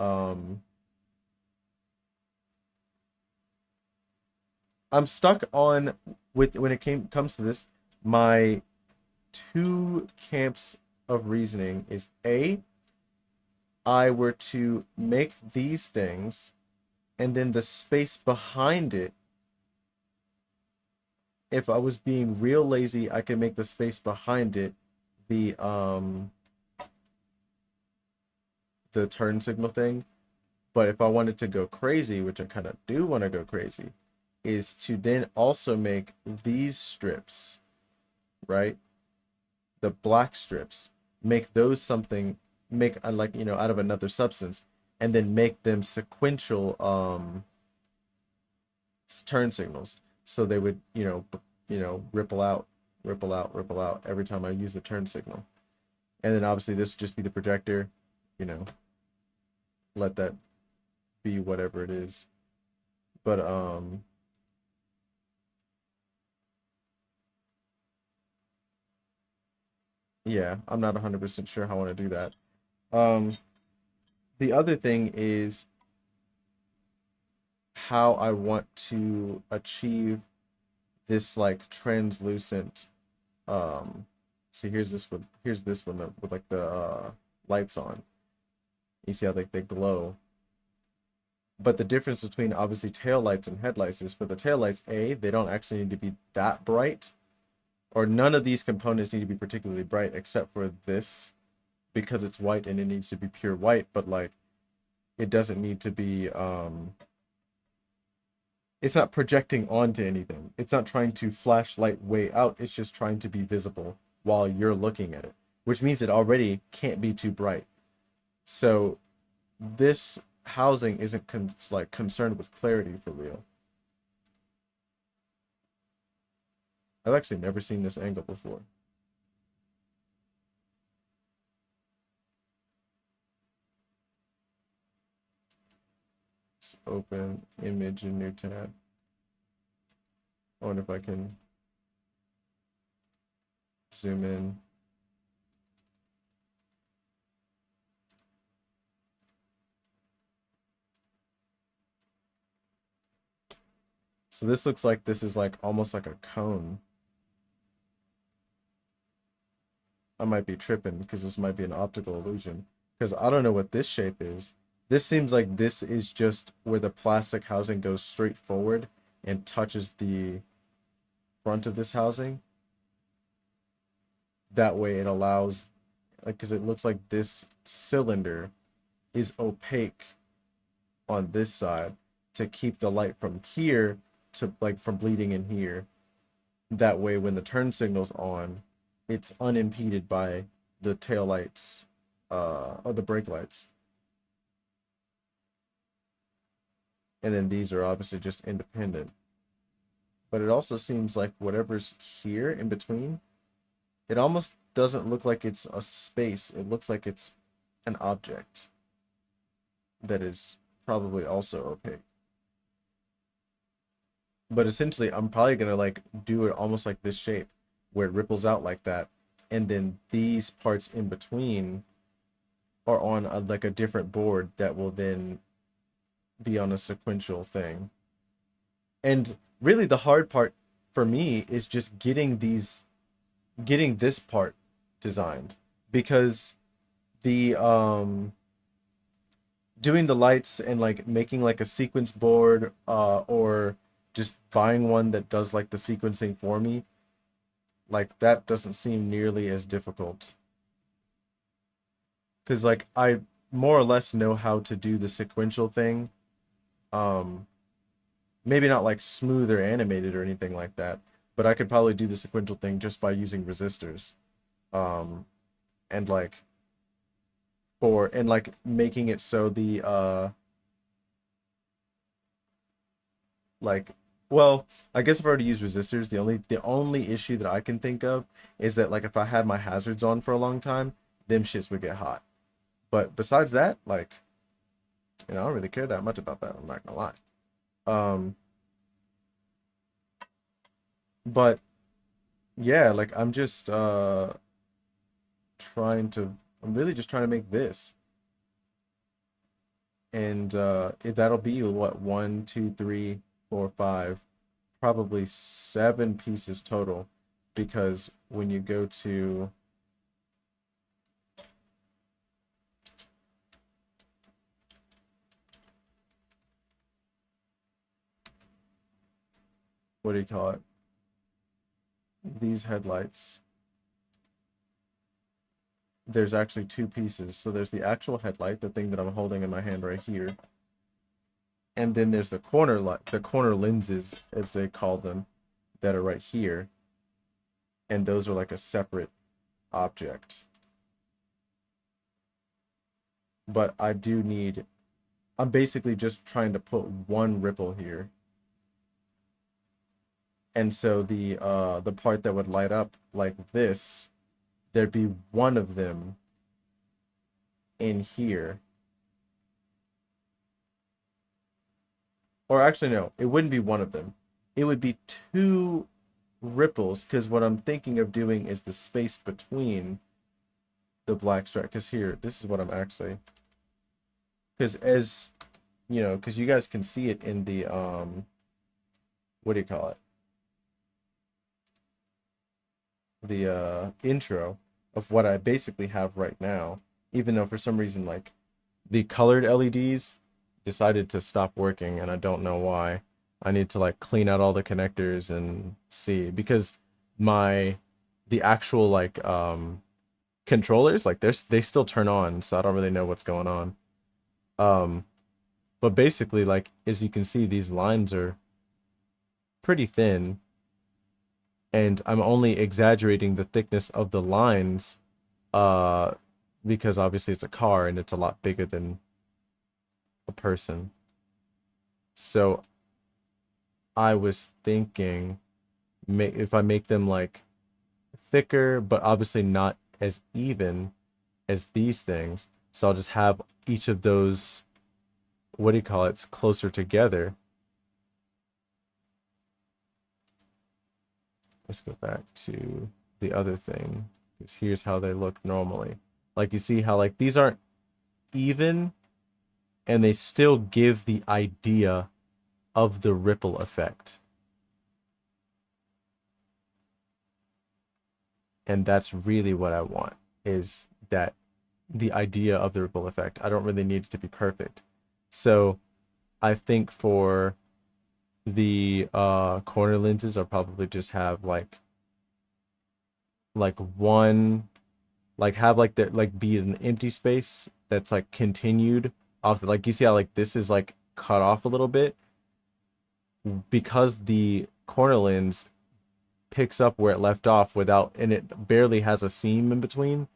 Speaker 1: I'm stuck on with when it comes to this, my two camps of reasoning is A, I were to make these things and then the space behind it, if I was being real lazy, I could make the space behind it the the turn signal thing. But if I wanted to go crazy, which I kind of do want to go crazy, is to then also make these strips, right? The black strips, make those something, make like, out of another substance, and then make them sequential turn signals. So they would, ripple out, ripple out, ripple out every time I use the turn signal. And then obviously this would just be the projector, you know, let that be whatever it is. But yeah, I'm not 100% sure how I want to do that. Um the other thing is how I want to achieve this like translucent see here's this one with like the lights on. You see how they glow. But the difference between obviously tail lights and headlights is for the tail lights, A, they don't actually need to be that bright, or none of these components need to be particularly bright except for this because it's white and it needs to be pure white, but like it doesn't need to be it's not projecting onto anything. It's not trying to flash light way out. It's just trying to be visible while you're looking at it, which means it already can't be too bright. So this housing isn't like concerned with clarity for real. I've actually never seen this angle before. Let's open image in new tab. I wonder if I can zoom in. So this looks like this is like almost like a cone. I might be tripping because this might be an optical illusion because I don't know what this shape is. This seems like this is just where the plastic housing goes straight forward and touches the front of this housing. That way it allows, like, because it looks like this cylinder is opaque on this side to keep the light from here to like from bleeding in here. That way when the turn signal's on, it's unimpeded by the tail lights or the brake lights. And then these are obviously just independent. But it also seems like whatever's here in between, it almost doesn't look like it's a space. It looks like it's an object that is probably also opaque. But essentially, I'm probably gonna like do it almost like this shape, where it ripples out like that, and then these parts in between are on like a different board that will then be on a sequential thing. And really, the hard part for me is just getting this part designed because the doing the lights and like making like a sequence board or just buying one that does like the sequencing for me, like that doesn't seem nearly as difficult because like I more or less know how to do the sequential thing. um Maybe not like smooth or animated or anything like that, but I could probably do the sequential thing just by using resistors. um and like and like making it so the like well, I guess I've already used resistors. The only issue that I can think of is that like if I had my hazards on for a long time, them shits would get hot. But besides that, like, I don't really care that much about that, I'm not gonna lie. um but yeah, like trying to I'm really just trying to make this. And that'll be what, one, two, three, four, five, probably seven pieces total. Because when you go to what do you call it? These headlights, there's actually two pieces. So there's the actual headlight, the thing that I'm holding in my hand right here, and then there's the corner light, the corner lenses, as they call them, that are right here, and those are like a separate object. But I'm basically just trying to put one ripple here. And so the part that would light up like this, there'd be one of them in here. Or actually no, it wouldn't be one of them. It would be two ripples, because what I'm thinking of doing is the space between the black stripe. Because here, this is what I'm actually, because you know, because you guys can see it in the what do you call it? The intro of what I basically have right now, even though for some reason like the colored LEDs decided to stop working and I don't know why. I need to like clean out all the connectors and see because my the actual like controllers like they still turn on, so I don't really know what's going on. Um but basically like as you can see these lines are pretty thin and I'm only exaggerating the thickness of the lines uh because obviously it's a car and it's a lot bigger than a person. So I was thinking if I make them like thicker but obviously not as even as these things. So I'll just have each of those, what do you call it, closer together. Let's go back to the other thing because here's how they look normally. Like you see how like these aren't even and they still give the idea of the ripple effect. And that's really what I want is that the idea of the ripple effect. I don't really need it to be perfect. So I think for the corner lenses, I'll probably just have like one like have like the like be an empty space that's like continued off like you see how like this is like cut off a little bit because the corner lens picks up where it left off without and it barely has a seam in between.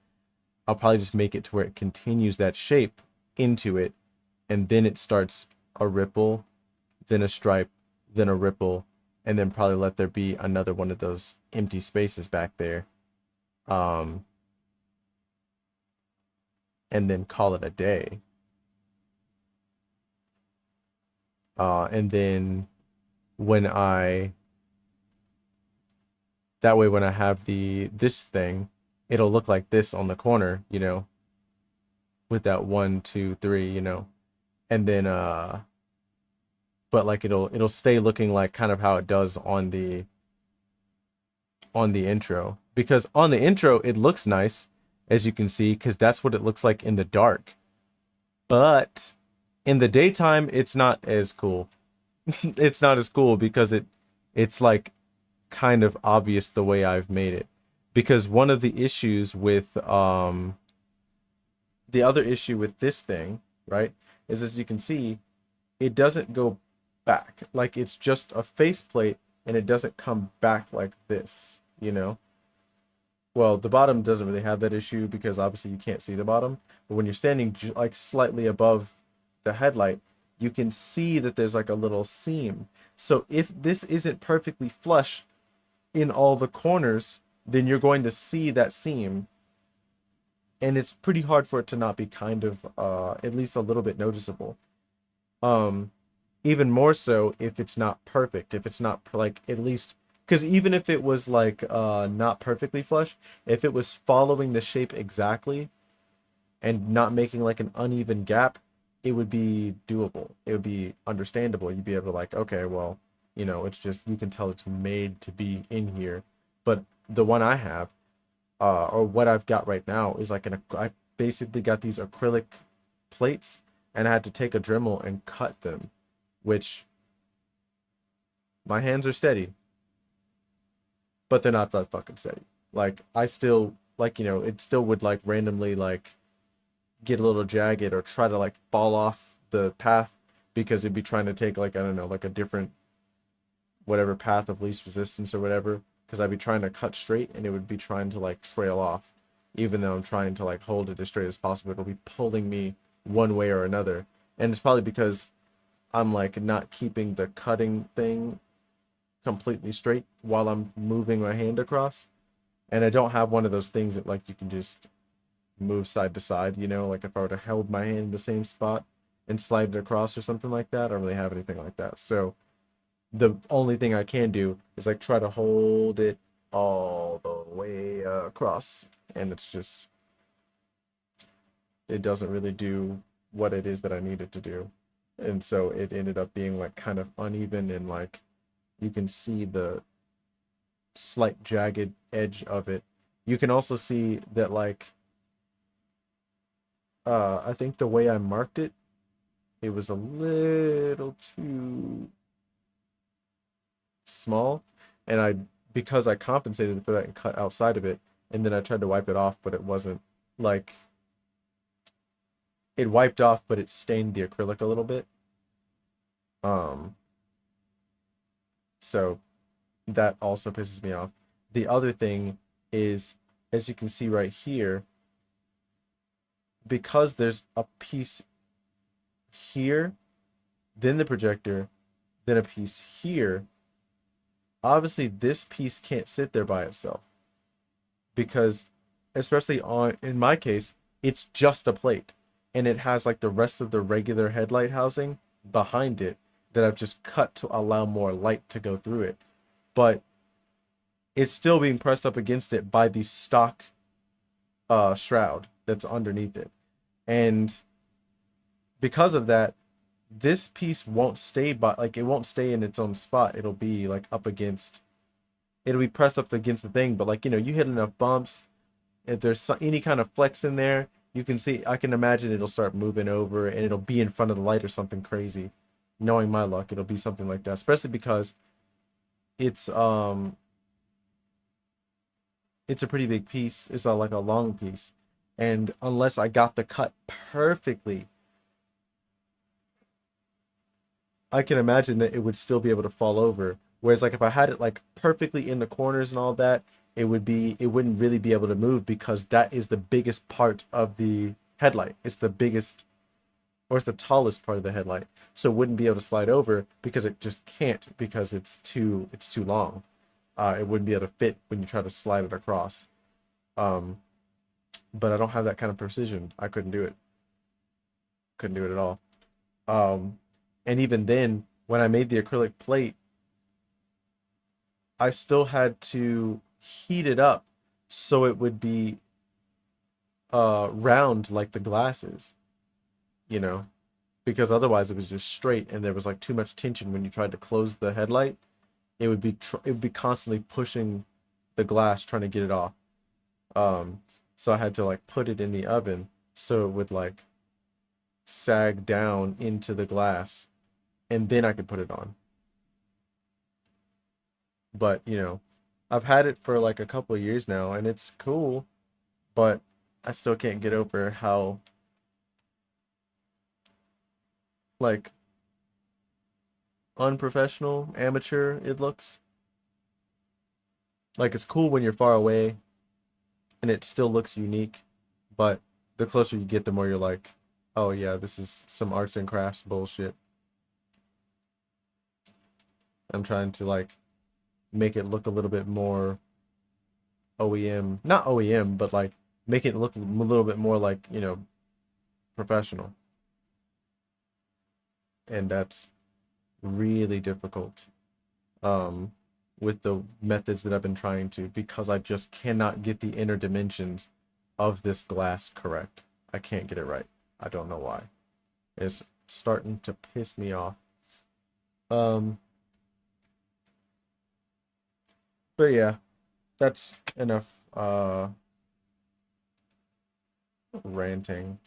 Speaker 1: I'll probably just make it to where it continues that shape into it and then it starts a ripple, then a stripe, then a ripple, and then probably let there be another one of those empty spaces back there. Um, and then call it a day. And then when I that way when I have the this thing, it'll look like this on the corner, you know, with that one, two, three, you know, and then but like it'll stay looking like kind of how it does on the intro because on the intro it looks nice as you can see because that's what it looks like in the dark, but in the daytime it's not as cool. It's not as cool because it's like kind of obvious the way I've made it because one of the issues with the other issue with this thing, right, is as you can see it doesn't go back. Like it's just a faceplate and it doesn't come back like this, you know? Well, the bottom doesn't really have that issue because obviously you can't see the bottom. But when you're standing like slightly above the headlight, you can see that there's like a little seam. So if this isn't perfectly flush in all the corners, then you're going to see that seam. And it's pretty hard for it to not be kind of at least a little bit noticeable. Um, Even more so if it's not perfect, if it's not like at least because even if it was like not perfectly flush, if it was following the shape exactly and not making like an uneven gap, it would be doable. It would be understandable. You'd be able to like, okay, well, you know, it's just you can tell it's made to be in here. But the one I have, or what I've got right now is like I basically got these acrylic plates and I had to take a Dremel and cut them, which my hands are steady, but they're not that fucking steady. Like I still like, you know, it still would like randomly like get a little jagged or try to like fall off the path because it'd be trying to take like I don't know, like a different whatever path of least resistance or whatever because I'd be trying to cut straight and it would be trying to like trail off even though I'm trying to like hold it as straight as possible. It'll be pulling me one way or another. And it's probably because I'm like not keeping the cutting thing completely straight while I'm moving my hand across. And I don't have one of those things that like you can just move side to side, you know, like if I were to hold my hand in the same spot and slide it across or something like that, I don't really have anything like that. So the only thing I can do is like try to hold it all the way across. And it's just, it doesn't really do what it is that I need it to do. And so it ended up being like kind of uneven, and like you can see the slight jagged edge of it. You can also see that like I think the way I marked it, it was a little too small, and I because I compensated for that and cut outside of it, and then I tried to wipe it off, but it wasn't like it wiped off, but it stained the acrylic a little bit. Um, so that also pisses me off. The other thing is, as you can see right here, because there's a piece here, then the projector, then a piece here, obviously this piece can't sit there by itself because especially on in my case, it's just a plate and it has like the rest of the regular headlight housing behind it that I've just cut to allow more light to go through it. But it's still being pressed up against it by the stock shroud that's underneath it. And because of that, this piece won't stay by like it won't stay in its own spot. It'll be like up against it'll be pressed up against the thing, but like you hit enough bumps, if there's any kind of flex in there, you can see I can imagine it'll start moving over and it'll be in front of the light or something crazy. Knowing my luck, it'll be something like that, especially because it's um it's a pretty big piece. It's like a long piece. And unless I got the cut perfectly, I can imagine that it would still be able to fall over. Whereas like if I had it like perfectly in the corners and all that, it wouldn't really be able to move because that is the biggest part of the headlight. It's the biggest or it's the tallest part of the headlight. So it wouldn't be able to slide over because it just can't because it's too long. It wouldn't be able to fit when you try to slide it across. Um, but I don't have that kind of precision. I couldn't do it. Couldn't do it at all. Um, and even then, when I made the acrylic plate, I still had to heat it up so it would be round like the glasses, you know, because otherwise it was just straight and there was like too much tension when you tried to close the headlight. It would be constantly pushing the glass trying to get it off. Um, so I had to like put it in the oven so it would like sag down into the glass and then I could put it on. But, I've had it for like a couple of years now and it's cool, but I still can't get over how like unprofessional, amateur it looks. Like it's cool when you're far away and it still looks unique, but the closer you get, the more you're like, oh yeah, this is some arts and crafts bullshit. I'm trying to like make it look a little bit more OEM, not OEM, but like make it look a little bit more like, professional. And that's really difficult um with the methods that I've been trying to because I just cannot get the inner dimensions of this glass correct. I can't get it right. I don't know why. It's starting to piss me off. Um, but yeah, that's enough ranting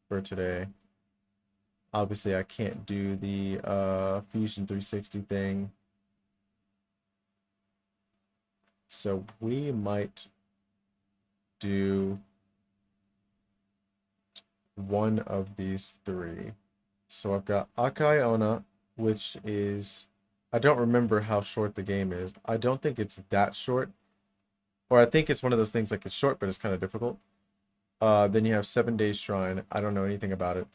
Speaker 1: for today. Obviously, I can't do the Fusion 360 thing. So we might do one of these three. So I've got Akaiona, which is I don't remember how short the game is. I don't think it's that short. Or I think it's one of those things like it's short, but it's kind of difficult. Then you have 7 Days Shrine. I don't know anything about it.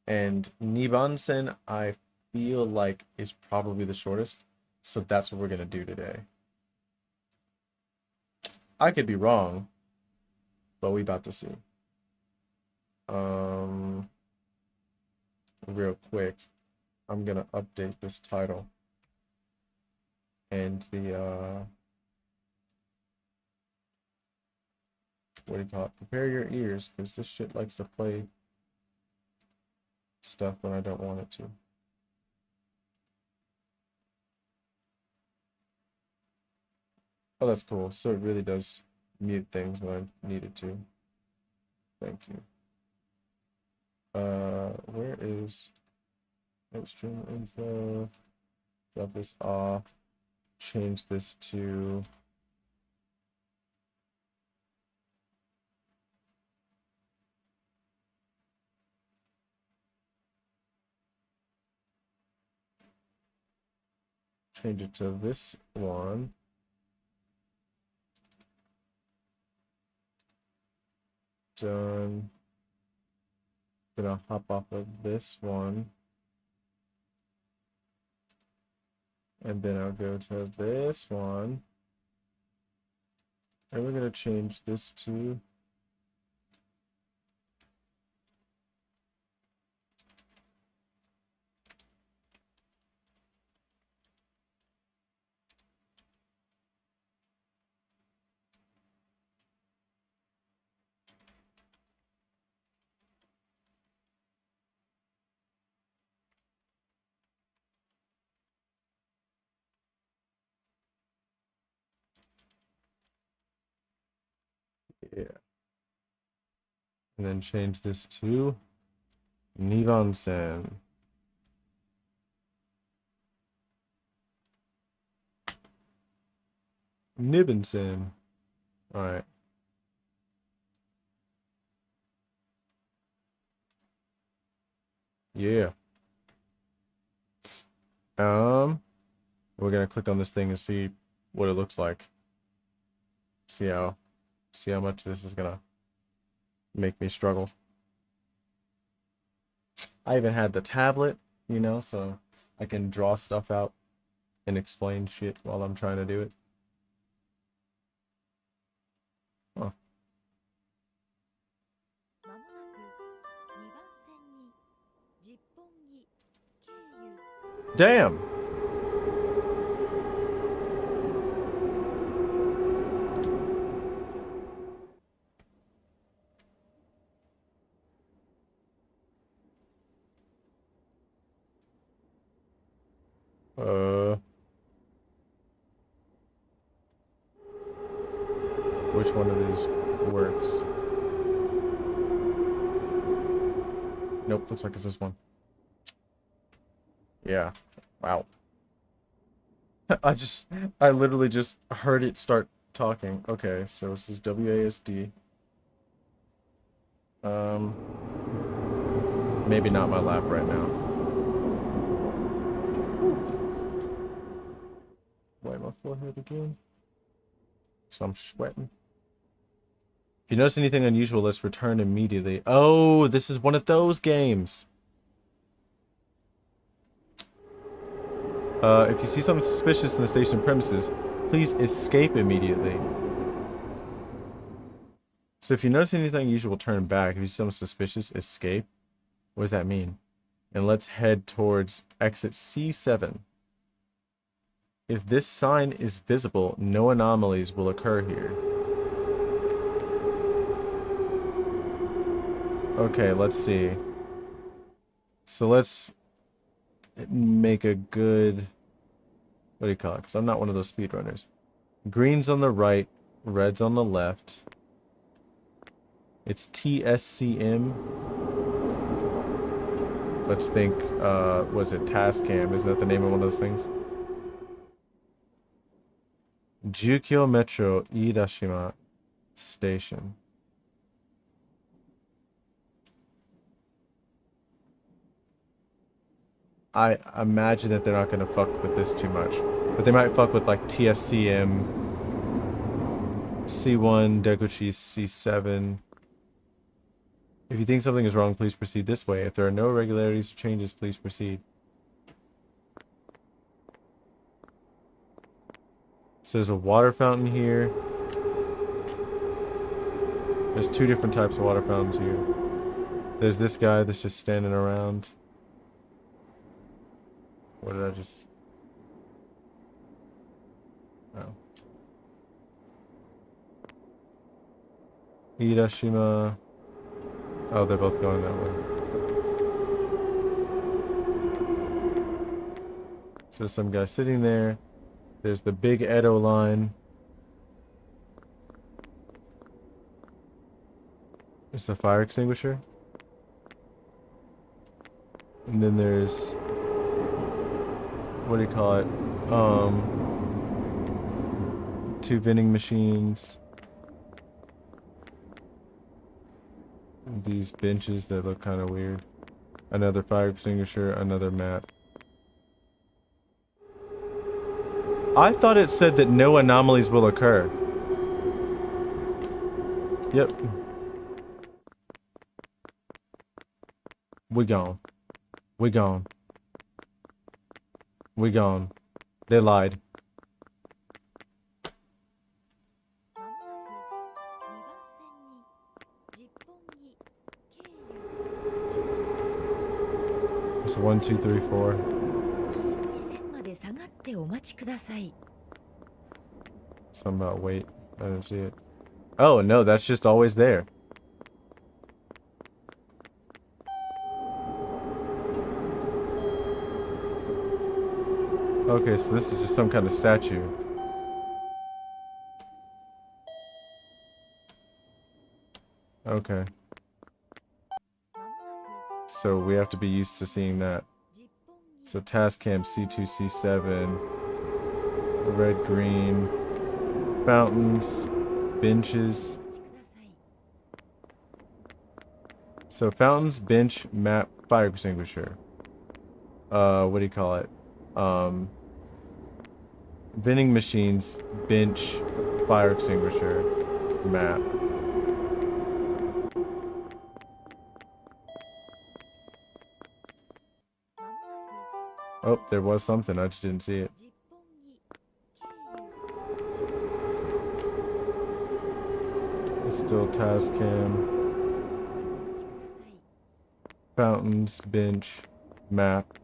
Speaker 1: And Nibansen, I feel like is probably the shortest. So that's what we're gonna do today. I could be wrong, but we about to see. Um, real quick, I'm gonna update this title and the what do you call it? Prepare your ears, because this shit likes to play stuff when I don't want it to. Oh, that's cool. So it really does mute things when I need it to. Thank you. Where is stream info? Drop this off. Change this to this one. Done. Gonna hop off of this one. And then I'll go to this one. And we're gonna change this to yeah. And then change this to Nibansen. Nibansen. Alright. Yeah. We're gonna click on this thing and see what it looks like. See how much this is gonna make me struggle. I even had the tablet, you know, so I can draw stuff out and explain shit while I'm trying to do it. Huh. Damn! Which one of these works? Nope, looks like it's this one. Yeah. Wow. I literally just heard it start talking. Okay, so this is WASD. Maybe not my lap right now. Wipe my forehead again. So I'm sweating. If you notice anything unusual, let's return immediately. Oh, this is one of those games. If you see something suspicious in the station premises, please escape immediately. So if you notice anything unusual, turn back. If you see something suspicious, escape. What does that mean? And let's head towards exit C7. If this sign is visible, no anomalies will occur here. Okay, let's see. So let's make a good... What do you call it? Because I'm not one of those speedrunners. Green's on the right, red's on the left. It's TSCM. Let's think, was it Tascam? Isn't that the name of one of those things? Jukyo Metro Irashima Station. I imagine that they're not going to fuck with this too much. But they might fuck with like TSCM, C1, Deguchi, C7. If you think something is wrong, please proceed this way. If there are no irregularities or changes, please proceed. So there's a water fountain here. There's two different types of water fountains here. There's this guy that's just standing around. What did I just... Oh. Hiroshima. Oh, they're both going that way. So some guy sitting there. There's the big Edo line. There's the fire extinguisher. And then there's, what do you call it? Two vending machines. These benches that look kind of weird. Another fire extinguisher, another map. I thought it said that no anomalies will occur. Yep. We gone. We gone. We gone. They lied. It's 1, 2, 3, 4. Something about wait. I didn't see it. Oh no, that's just always there. Okay, so this is just some kind of statue. Okay. So we have to be used to seeing that. So task cam C2, C7, red, green, fountains, benches. So fountains, bench, map, fire extinguisher. What do you call it? Vending machines, bench, fire extinguisher, map. Oh, there was something, I just didn't see it. It's still task cam. Fountains, bench, map,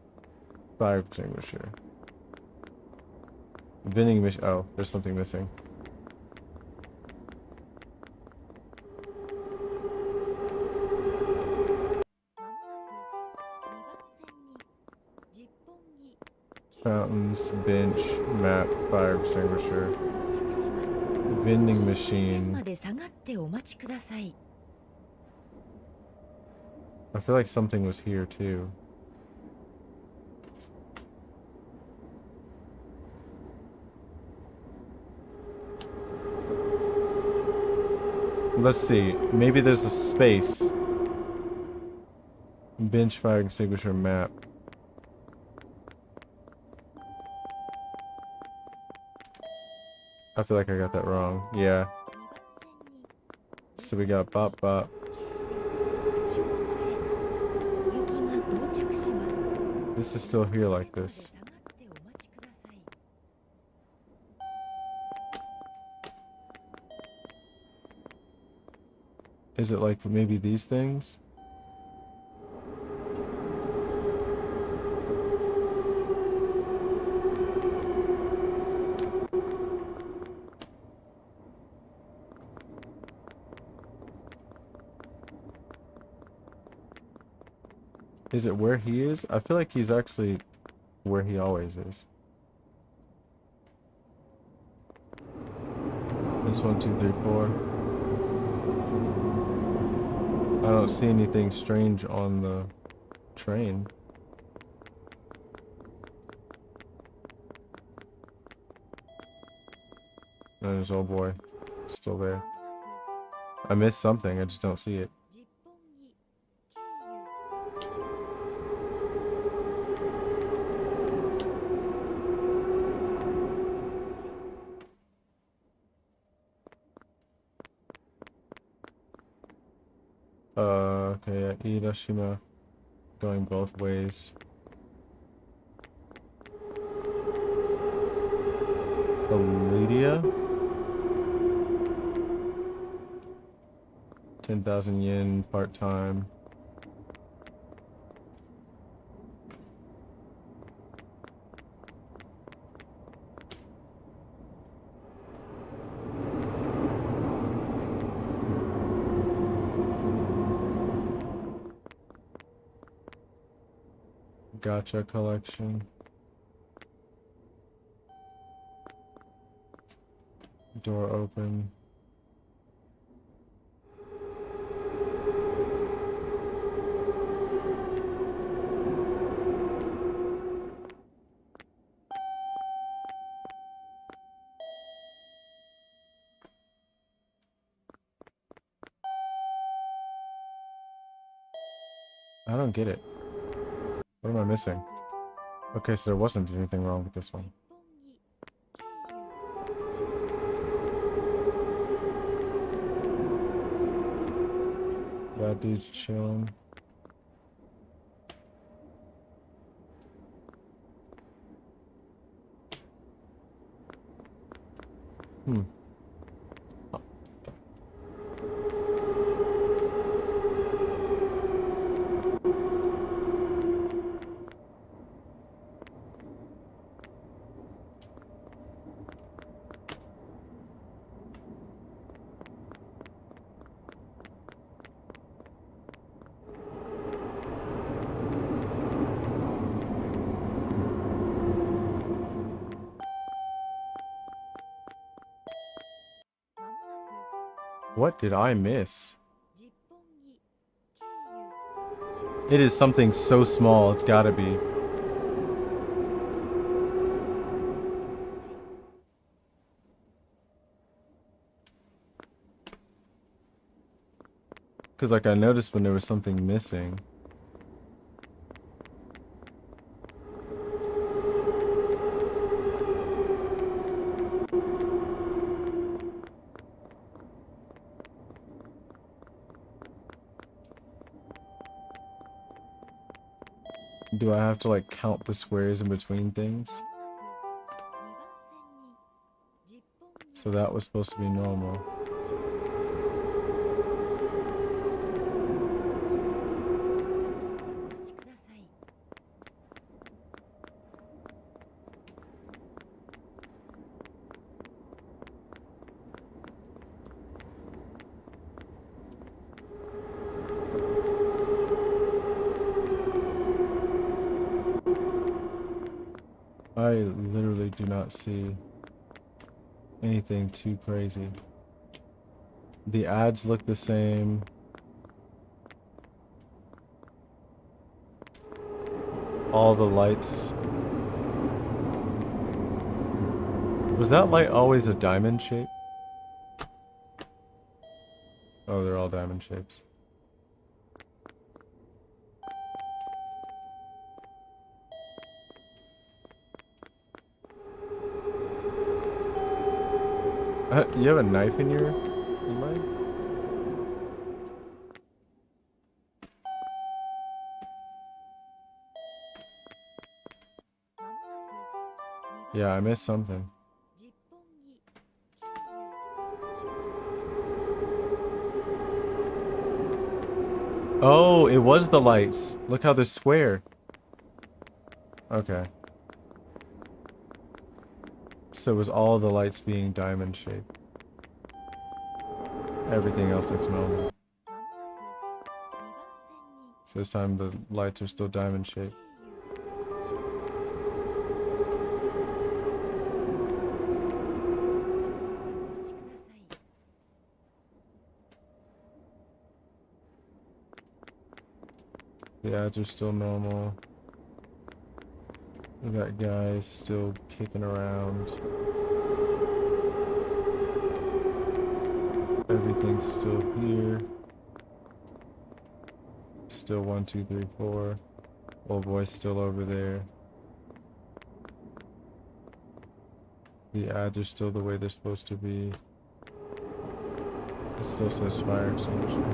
Speaker 1: fire extinguisher. Vending machine. Oh, there's something missing. Fountains, bench, map, fire extinguisher. Vending machine. I feel like something was here too. Let's see. Maybe there's a space. Bench, fire extinguisher, map. I feel like I got that wrong. Yeah. So we got bop bop. This is still here like this. Is it like maybe these things? Is it where he is? I feel like he's actually where he always is. This 1, 2, 3, 4. I don't see anything strange on the train. And there's old boy still there. I missed something, I just don't see it. Okay, yeah, Hiroshima going both ways. Lydia? 10,000 yen part-time. Gotcha collection. Door open. I don't get it. What am I missing? Okay, so there wasn't anything wrong with this one. That dude's chilling. Hmm. What did I miss? It is something so small, it's gotta be. Because, like, I noticed when there was something missing. Do I have to, like, count the squares in between things? So that was supposed to be normal. I literally do not see anything too crazy. The ads look the same. All the lights. Was that light always a diamond shape? Oh, they're all diamond shapes. You have a knife in your leg? Yeah, I missed something. Oh, it was the lights. Look how they're square. Okay. So it was all the lights being diamond shaped. Everything else looks normal. So this time the lights are still diamond shaped. The ads are still normal. That guy's still kicking around. Everything's still here. Still 1, 2, 3, 4. Old boy's still over there. The ads are still the way they're supposed to be. It still says fire extinguisher.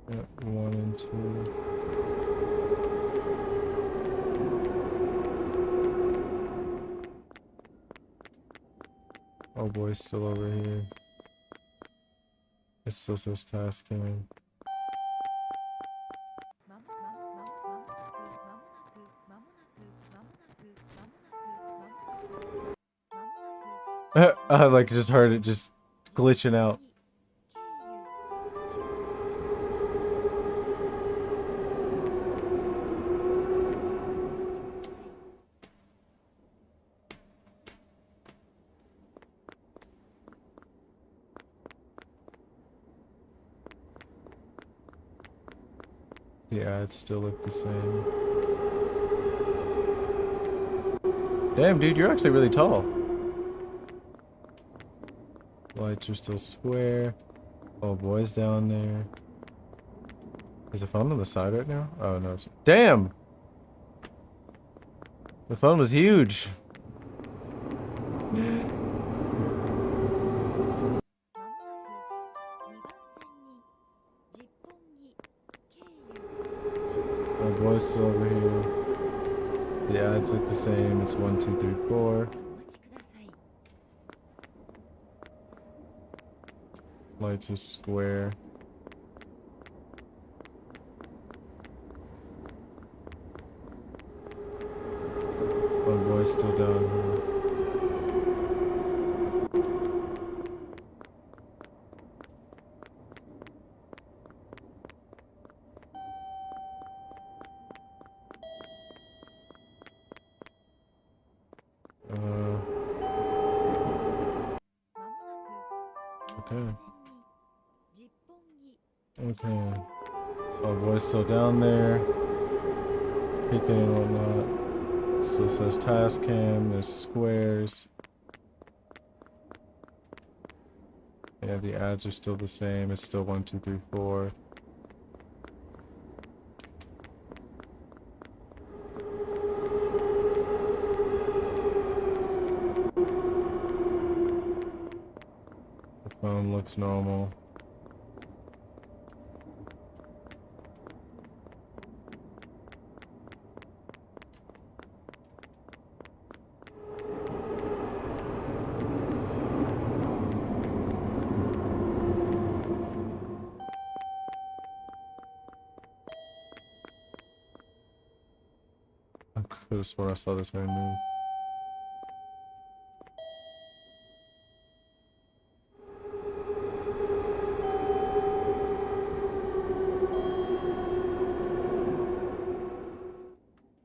Speaker 1: Yep, 1 and 2. Oh boy's still over here. It still says tasking. I like just heard it just glitching out. Yeah, it still looked the same. Damn, dude, you're actually really tall. Lights are still square. Oh, boy's down there. Is the phone on the side right now? Oh, no. Damn! The phone was huge. Oh, boy's still over here. The ads look the same. It's 1, 2, 3, 4. Lights are square. Oh, boy's still down here. Okay. Okay. Oh, boy's still down there. Peeking and whatnot. Still says task cam. There's squares. Yeah, the ads are still the same. It's still 1, 2, 3, 4. The phone looks normal. I could have sworn I saw this man move.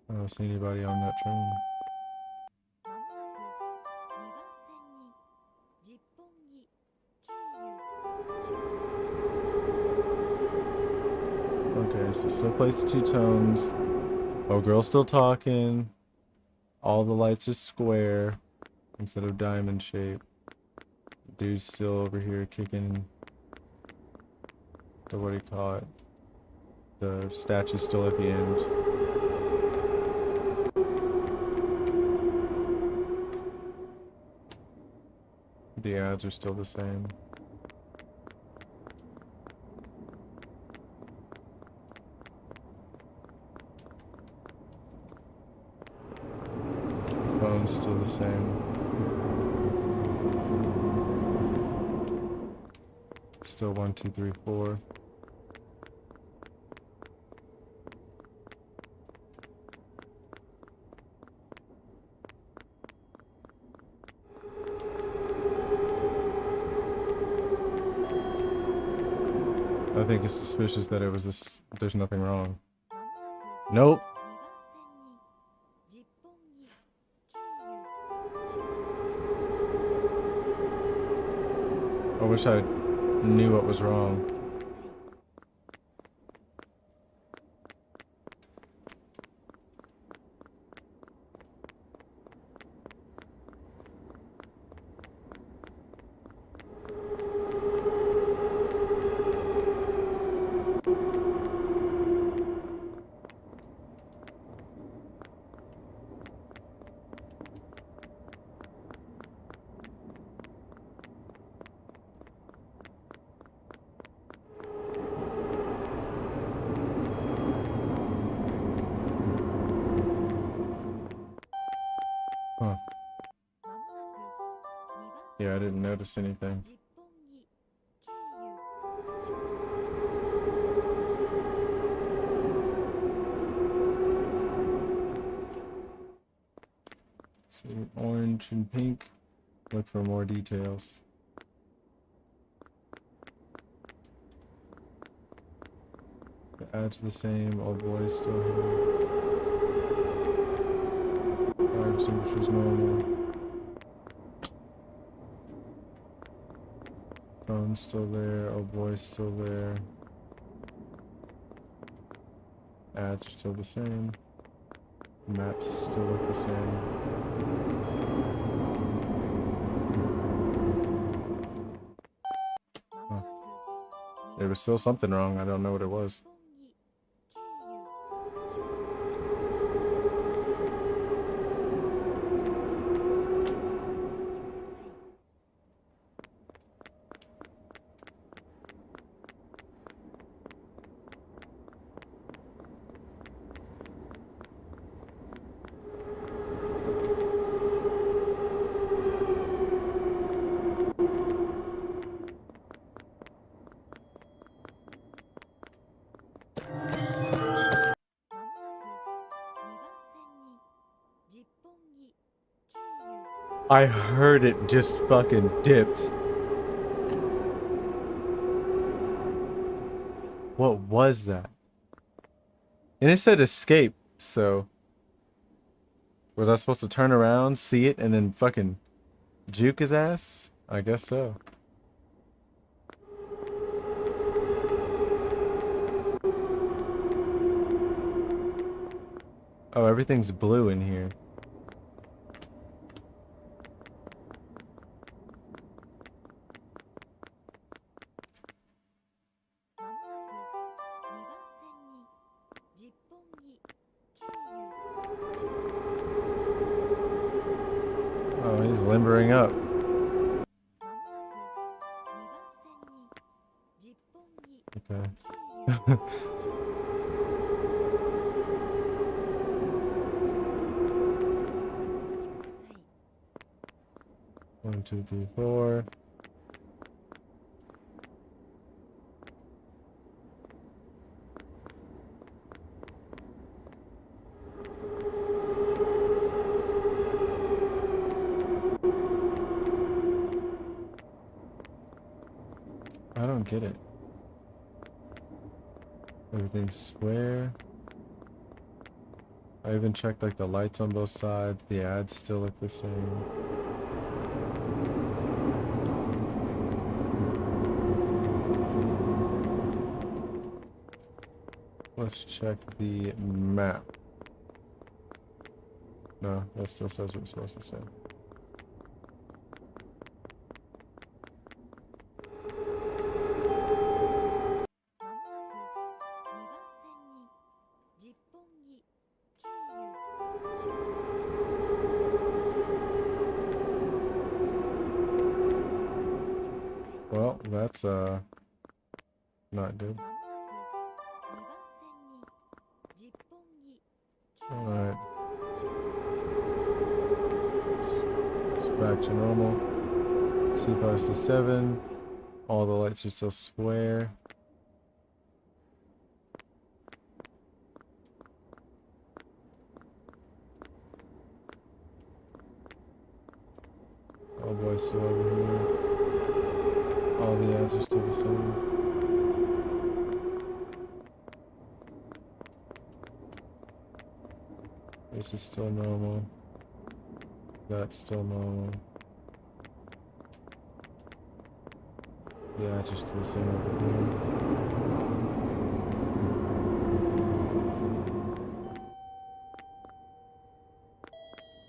Speaker 1: I don't see anybody on that train. Okay, so still plays the two tones. Oh, girl's still talking. All the lights are square instead of diamond shape. Dude's still over here kicking the, what do you call it? The statue's still at the end. The ads are still the same. The phone's still the same. Still 1, 2, 3, 4. I think it's suspicious that it was this. There's nothing wrong. Nope. I wish I knew what was wrong. Huh. Yeah, I didn't notice anything. See, orange and pink. Look for more details. The ad's the same. Old boy's still here. Fire extinguisher's normal. Phone's still there. Old boy's still there. Ads are still the same. Maps still look the same. Oh. There was still something wrong. I don't know what it was. I heard it just fucking dipped. What was that? And it said escape, so... Was I supposed to turn around, see it, and then fucking juke his ass? I guess so. Oh, everything's blue in here. Oh, he's limbering up. Okay. 1, 2, 3, 4. I don't get it. Everything's square. I even checked like the lights on both sides. The ads still look the same. Let's check the map. No, that still says what it's supposed to say. Well, that's not good. Alright. It's back to normal. C5 to 7. All the lights are still square. Oh boy, still over here. All the ads are still the same. This is still normal. That's still normal. Yeah, it's just the same over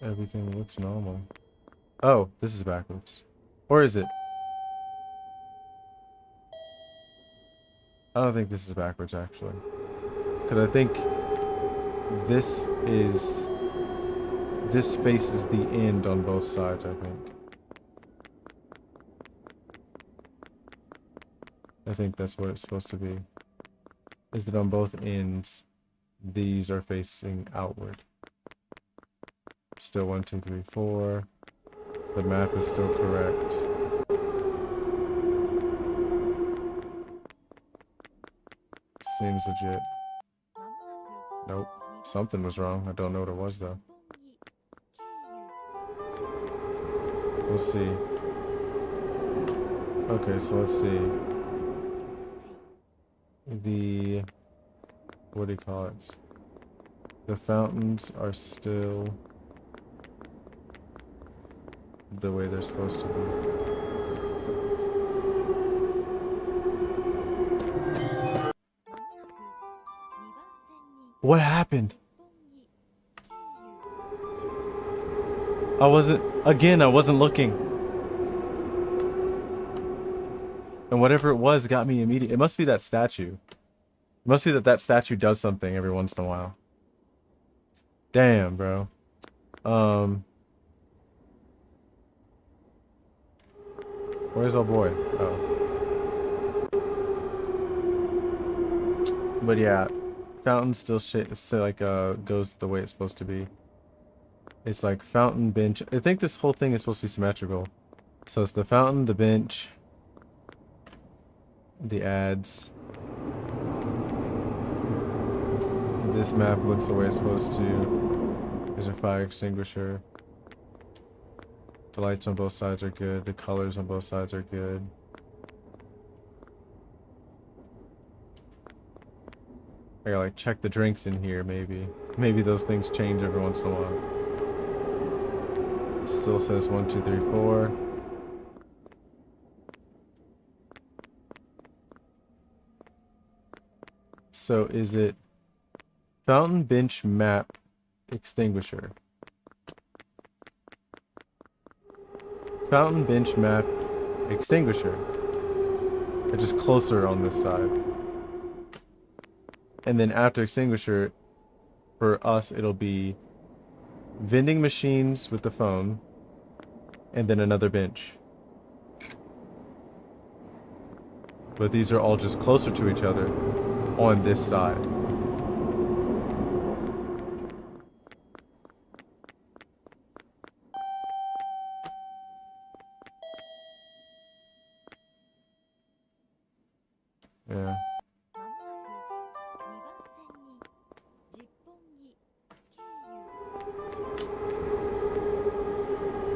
Speaker 1: here. Everything looks normal. Oh, this is backwards. Or is it? I don't think this is backwards, actually. Because I think this faces the end on both sides, I think. I think that's what it's supposed to be. Is that on both ends, these are facing outward. Still 1, 2, 3, 4. The map is still correct. Seems legit. Nope. Something was wrong. I don't know what it was though. We'll see. Okay, so let's see. The... What do you call it? The fountains are still the way they're supposed to be. What happened? I wasn't looking. And whatever it was got me immediately. It must be that statue. It must be that that statue does something every once in a while. Damn, bro. Where's our boy? Oh. But yeah, fountain still shit. Still like goes the way it's supposed to be. It's like fountain, bench. I think this whole thing is supposed to be symmetrical. So it's the fountain, the bench, the ads. This map looks the way it's supposed to. There's a fire extinguisher. The lights on both sides are good. The colors on both sides are good. I gotta like check the drinks in here maybe. Maybe those things change every once in a while. Still says 1, 2, 3, 4. So is it fountain, bench, map, extinguisher? Fountain, bench, map, extinguisher. They're just closer on this side. And then after extinguisher, for us, it'll be vending machines with the phone, and then another bench. But these are all just closer to each other on this side. Yeah.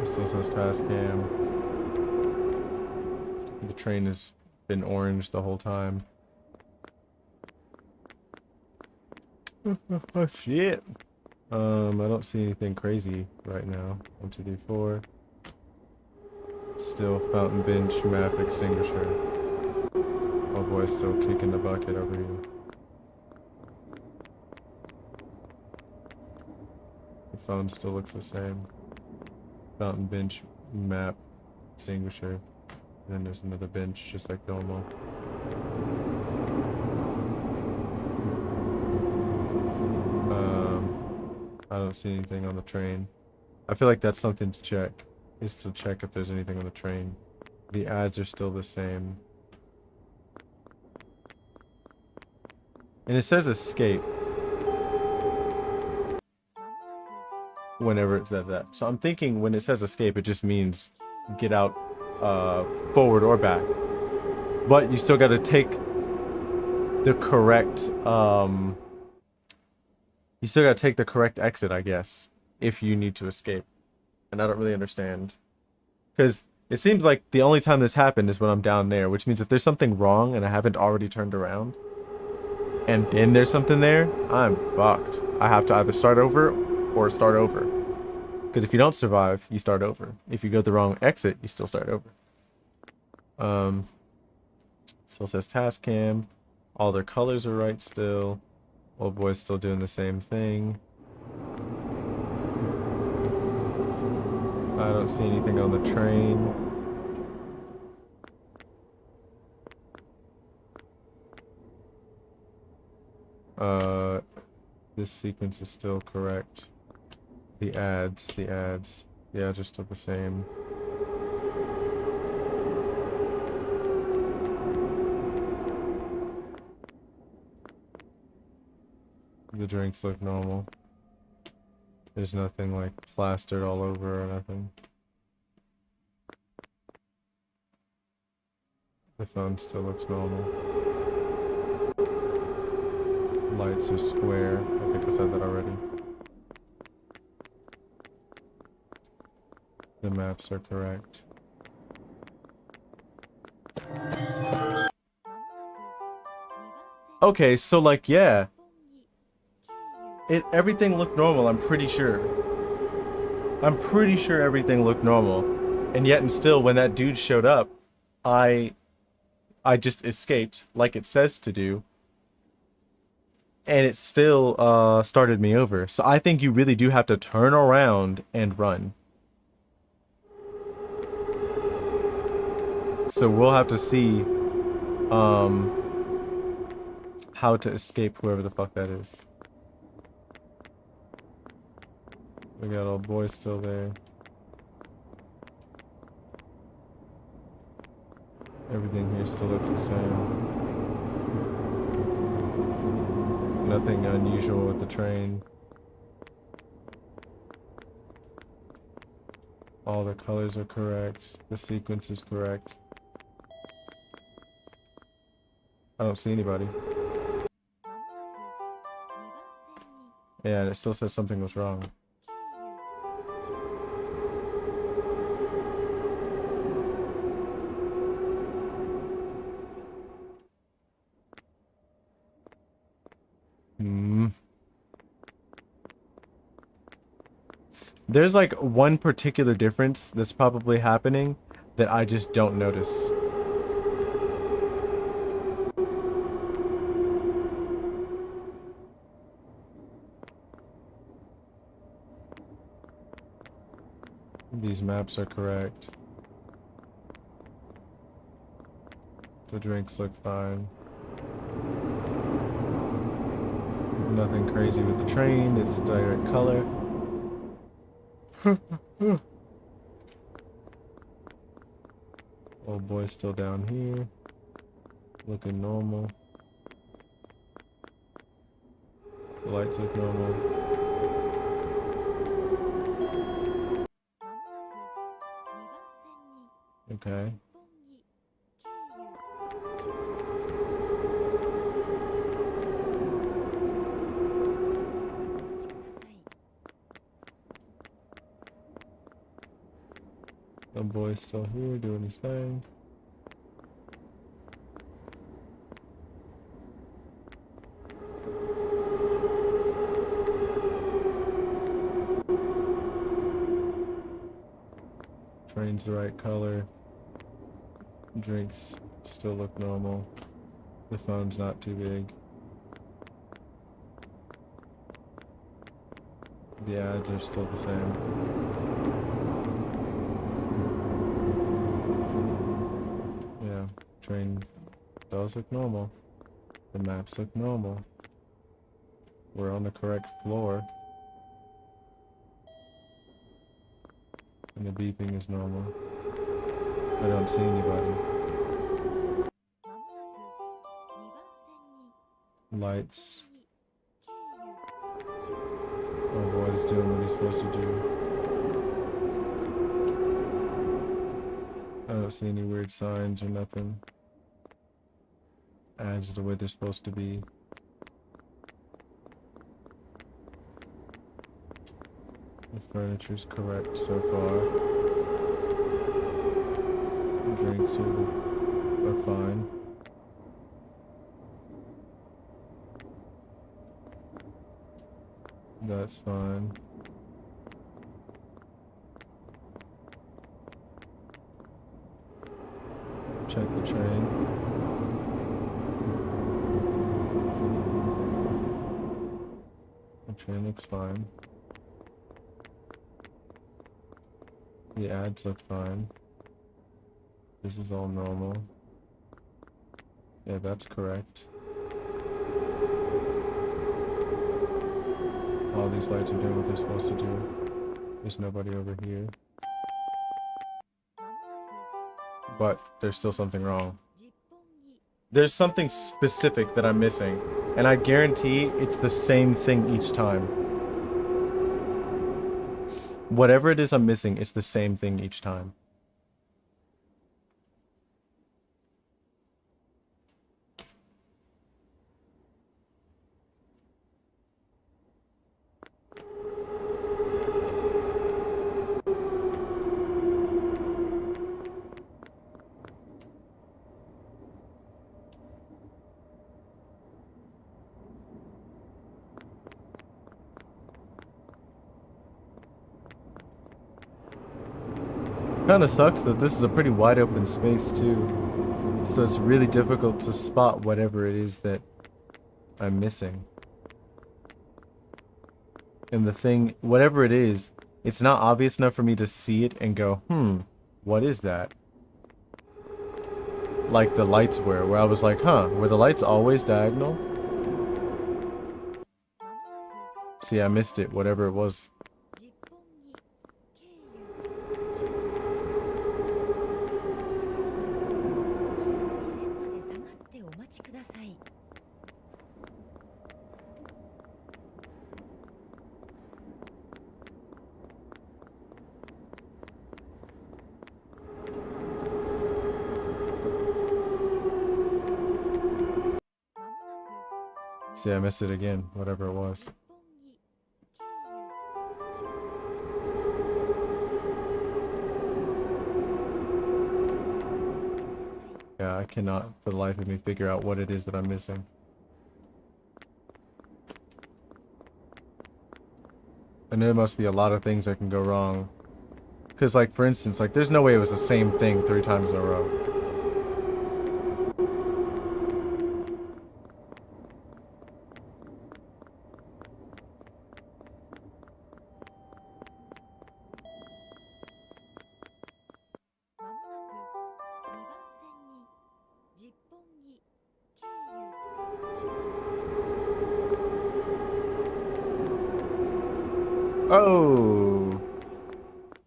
Speaker 1: It still says task cam. The train has been orange the whole time. Oh shit. I don't see anything crazy right now. 1, 2, 3, 4. Still fountain, bench, map, extinguisher. Oh boy, still kicking the bucket over here. The phone still looks the same. Fountain, bench, map, extinguisher. And then there's another bench, just like normal. I don't see anything on the train. I feel like that's something to check. Is to check if there's anything on the train. The ads are still the same. And it says escape. Whenever it says that. So I'm thinking when it says escape, it just means get out forward or back. But you still got to take the correct you still got to take the correct exit, I guess, if you need to escape. And I don't really understand, because it seems like the only time this happened is when I'm down there, which means if there's something wrong and I haven't already turned around and then there's something there, I'm fucked. I have to either start over or start over. Because if you don't survive, you start over. If you go the wrong exit, you still start over. Still says task cam. All their colors are right still. Old boy's still doing the same thing. I don't see anything on the train. This sequence is still correct. The ads are still the same. The drinks look normal. There's nothing like plastered all over or nothing. The phone still looks normal. Lights are square. I think I said that already. The maps are correct. Okay, so like, yeah. Everything looked normal, I'm pretty sure. I'm pretty sure everything looked normal. And yet and still, when that dude showed up, I just escaped, like it says to do. And it still started me over. So I think you really do have to turn around and run. So we'll have to see how to escape whoever the fuck that is. We got old boy still there. Everything here still looks the same. Nothing unusual with the train. All the colors are correct. The sequence is correct. I don't see anybody. Yeah, and it still says something was wrong. There's like one particular difference that's probably happening that I just don't notice. These maps are correct. The drinks look fine. Nothing crazy with the train, it's direct color. Old boy's still down here. Looking normal. The lights look normal. Okay. The boy's still here doing his thing. Train's the right color. Drinks still look normal. The phone's not too big. The ads are still the same. Yeah, train does look normal. The maps look normal. We're on the correct floor. And the beeping is normal. I don't see anybody. Lights. Oh boy, he's doing what he's supposed to do. I don't see any weird signs or nothing. Ads the way they're supposed to be. The furniture's correct so far. The drinks are fine. That's fine. Check the train. The train looks fine. The ads look fine. This is all normal. Yeah, that's correct. All these lights are doing what they're supposed to do. There's nobody over here. But there's still something wrong. There's something specific that I'm missing. And I guarantee it's the same thing each time. Whatever it is I'm missing, it's the same thing each time. Kind of sucks that this is a pretty wide open space too. So it's really difficult to spot whatever it is that I'm missing. And the thing, whatever it is, it's not obvious enough for me to see it and go, what is that? Like the lights were, where I was like, were the lights always diagonal? See, I missed it, whatever it was. See, I missed it again, whatever it was. Yeah, I cannot for the life of me figure out what it is that I'm missing. I know there must be a lot of things that can go wrong. Because, like, for instance, like, there's no way it was the same thing 3 times in a row. Oh!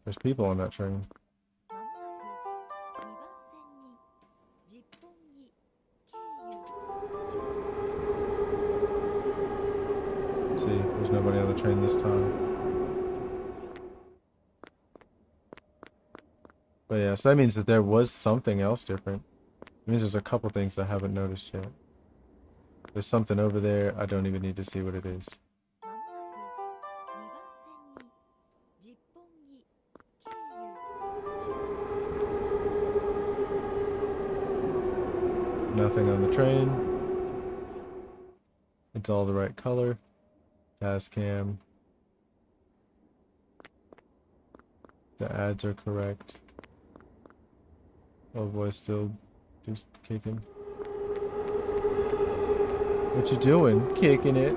Speaker 1: There's people on that train. See, there's nobody on the train this time. But yeah, so that means that there was something else different. It means there's a couple things I haven't noticed yet. There's something over there. I don't even need to see what it is. Nothing on the train. It's all the right color. Task cam. The ads are correct. Oh boy, still just kicking. What you doing? Kicking it.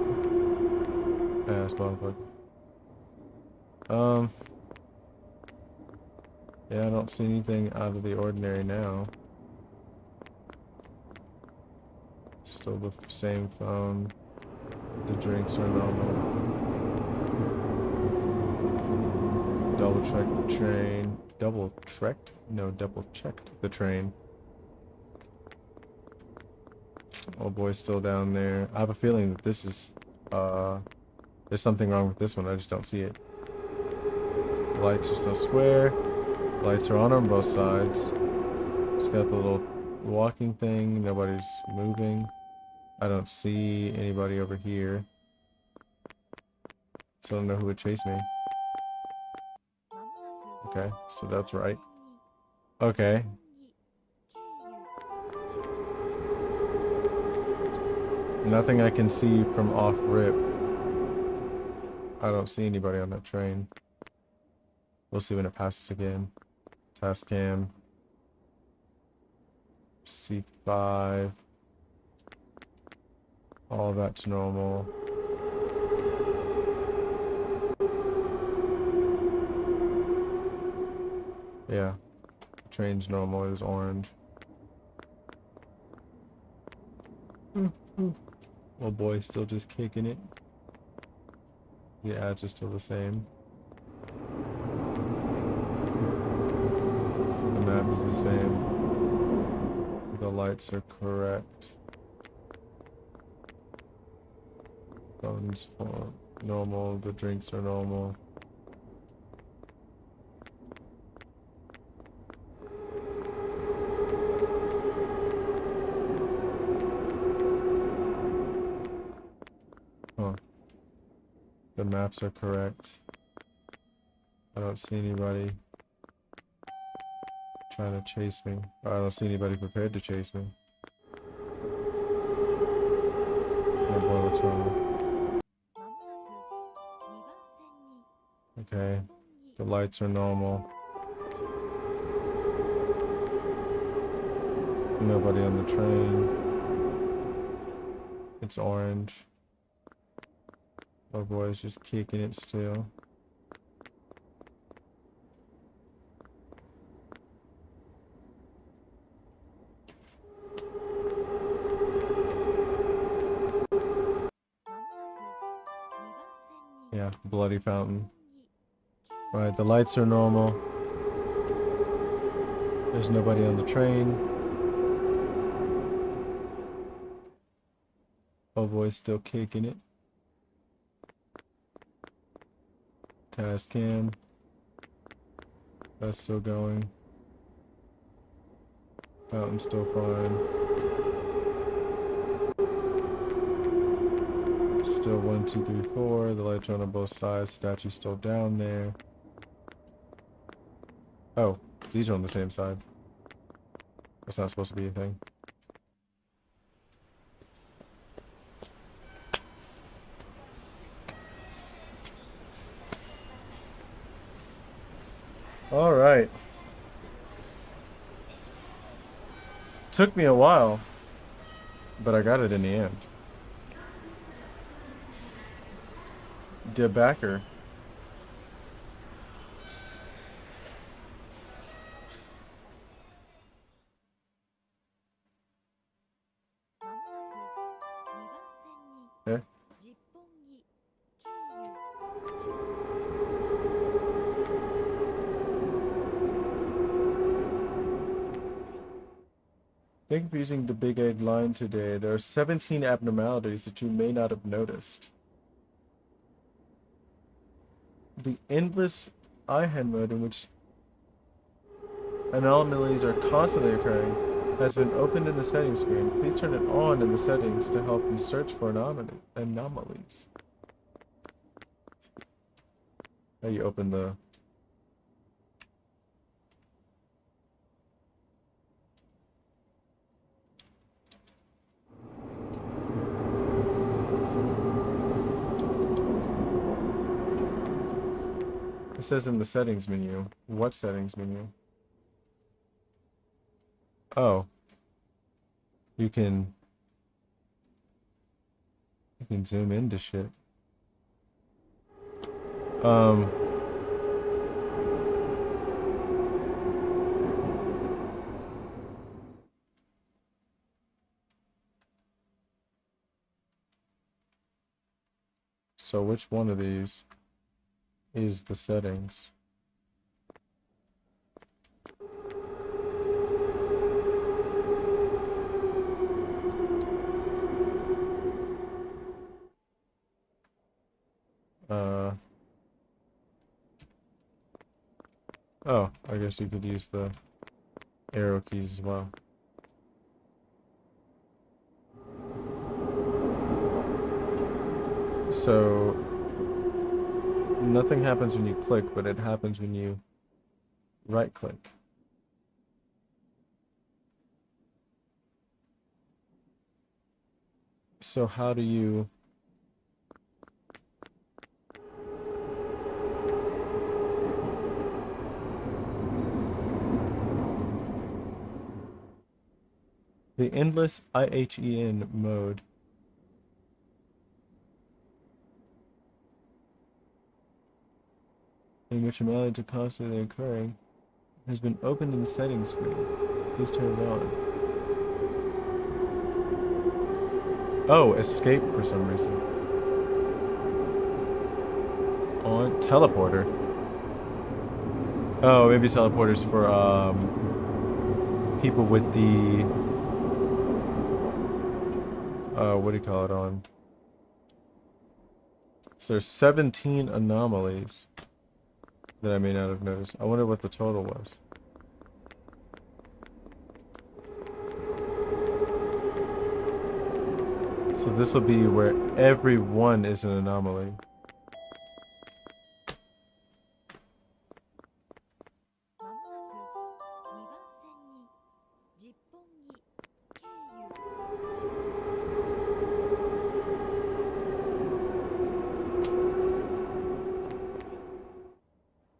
Speaker 1: Ass motherfucker. Yeah, I don't see anything out of the ordinary now. Still the same phone. The drinks are normal. Double check the train. Double checked? No, double checked the train. Oh boy, still down there. I have a feeling that this is, there's something wrong with this one. I just don't see it. The lights are still square. Lights are on both sides. It's got the little walking thing. Nobody's moving. I don't see anybody over here. So I don't know who would chase me. Okay, so that's right. Okay. Nothing I can see from off rip. I don't see anybody on that train. We'll see when it passes again. Task cam. C5. All that's normal. Yeah. Train's normal. It was orange. Oh boy, still just kicking it. The ads are still the same. The map is the same. The lights are correct. Phones for normal. The drinks are normal. Huh. The maps are correct. I don't see anybody trying to chase me. Or I don't see anybody prepared to chase me. Oh boy, what's wrong? Okay. The lights are normal. Nobody on the train. It's orange. Oh boy, it's just kicking it still. Yeah, bloody fountain. Alright, the lights are normal. There's nobody on the train. Oh boy's still kicking it. Task cam. That's still going. Fountain's still fine. Still 1, 2, 3, 4. The lights are on both sides. Statue's still down there. Oh, these are on the same side. That's not supposed to be a thing. Alright. Took me a while, but I got it in the end. De Backer. Eh? Thank you for using the Big Egg line today. There are 17 abnormalities that you may not have noticed. The endless eye-hand mode, in which anomalies are constantly occurring, has been opened in the settings screen. Please turn it on in the settings to help you search for anomalies. Now you open the... It says in the settings menu. What settings menu? Oh. You can zoom into shit. So which one of these is the settings? Oh, I guess you could use the arrow keys as well. So nothing happens when you click, but it happens when you right click. So how do you... The endless IHEN mode. In which anomalies are constantly occurring has been opened in the settings screen. Please turn it on. Oh, escape for some reason. On teleporter. Oh, maybe teleporters for people with the what do you call it on? So there's 17 anomalies that I may not have noticed. I wonder what the total was. So this will be where every one is an anomaly.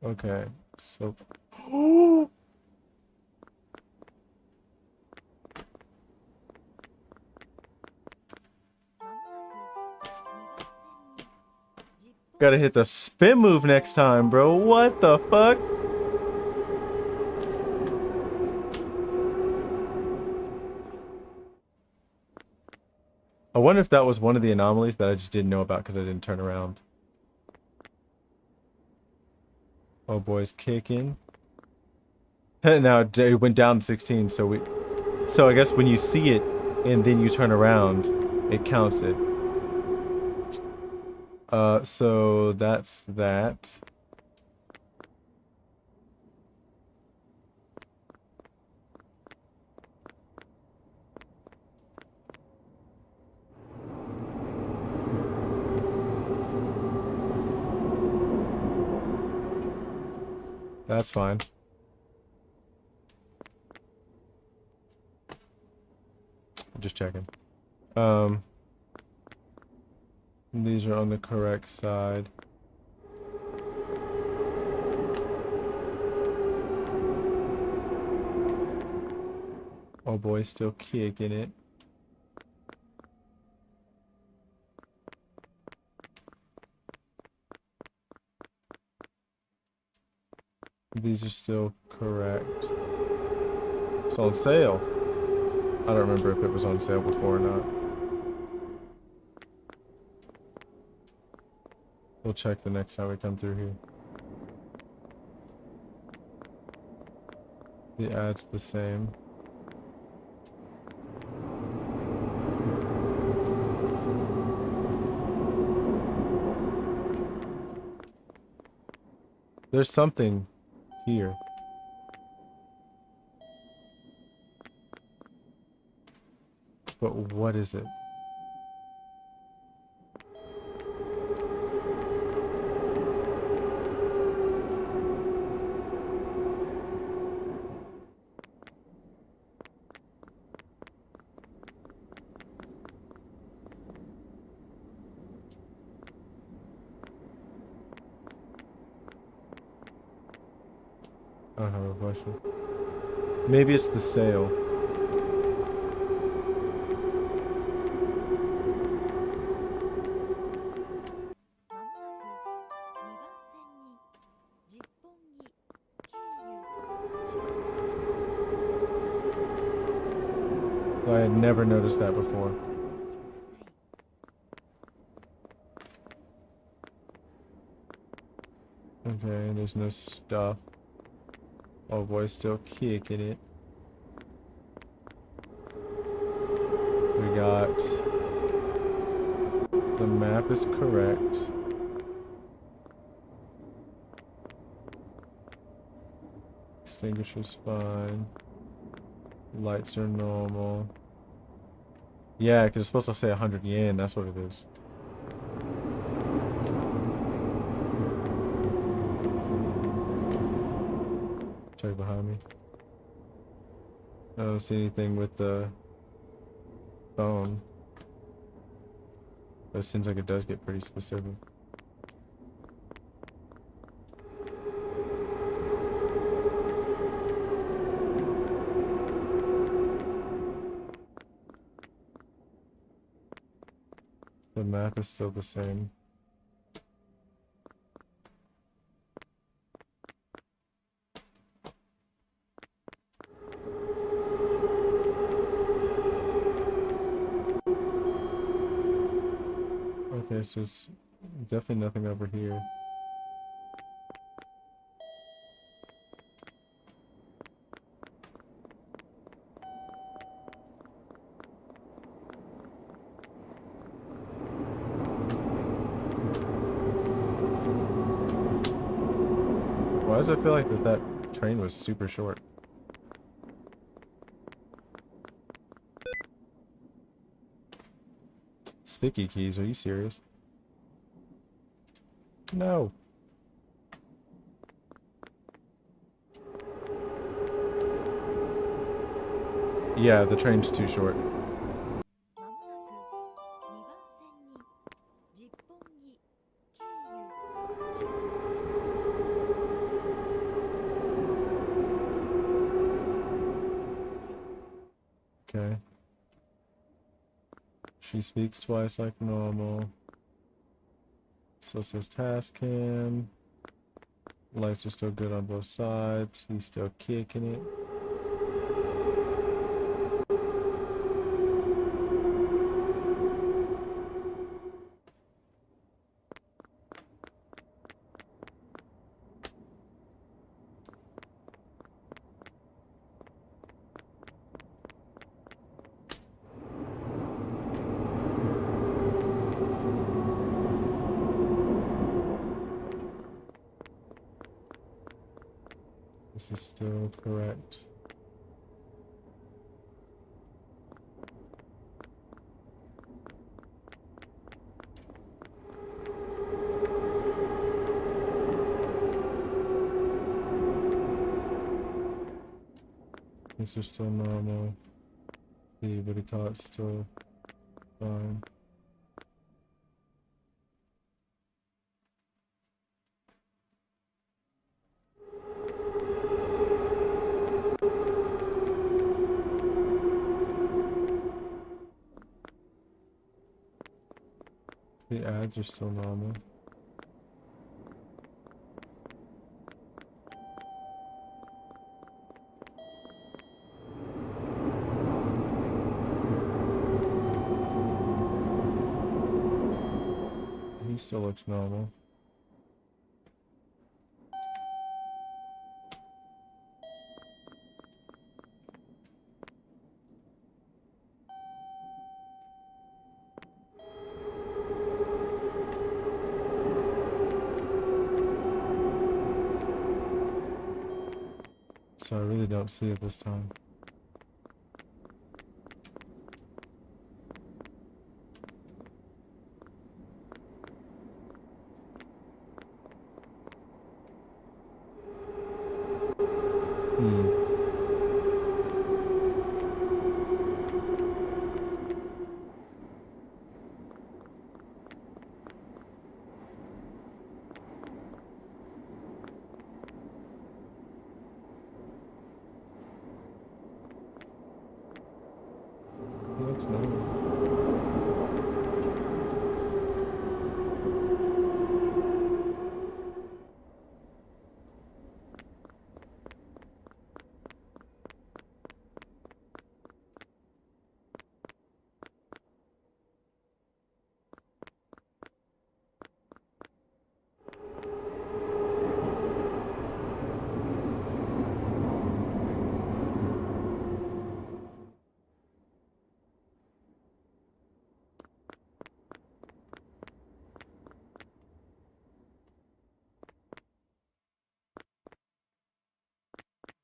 Speaker 1: Okay, so Gotta hit the spin move next time, bro. What the fuck? I wonder if that was one of the anomalies that I just didn't know about because I didn't turn around. Oh, boy's kicking. Now it went down to 16, so I guess when you see it and then you turn around, it counts it. So that's that. That's fine. Just checking. These are on the correct side. Oh boy, still kicking it. These are still correct. It's on sale. I don't remember if it was on sale before or not. We'll check the next time we come through here. The ad's the same. There's something here. But what is it? I don't have a question. Maybe it's the sale. I had never noticed that before. Okay, there's no stuff. Oh boy, still kicking it. We got... The map is correct. Extinguisher's fine. Lights are normal. Yeah, because it's supposed to say 100 yen. That's what it is. Check behind me. I don't see anything with the phone. But it seems like it does get pretty specific. The map is still the same. Okay, so it's definitely nothing over here. Why does it feel like that train was super short? Sticky keys, are you serious? No. Yeah, the train's too short. Okay. She speaks twice like normal. Still says task him. Lights are still good on both sides. He's still kicking it. This is still correct. This is still normal. The body clock's still fine. The ads are still normal. He still looks normal. So I really don't see it this time. He looks normal.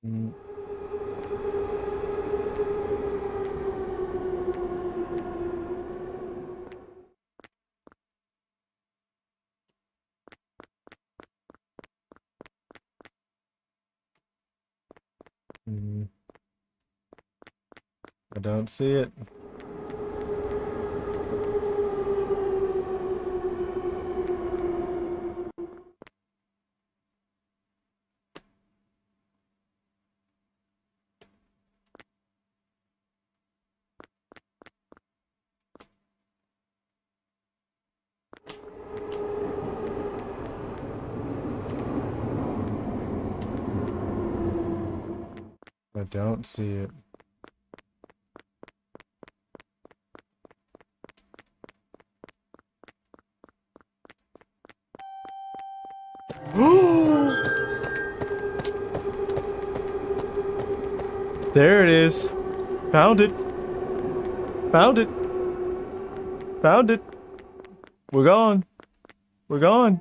Speaker 1: Mm. Mm. I don't see it. I don't see it. There it is. Found it. Found it. Found it. We're gone. We're gone.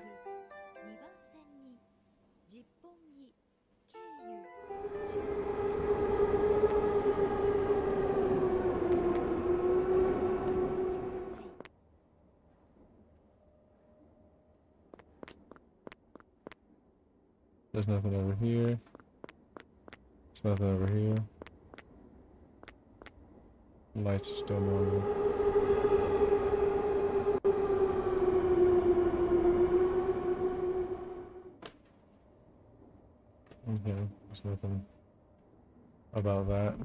Speaker 1: There's nothing over here. There's nothing over here. Lights are still normal. Okay, there's nothing about that.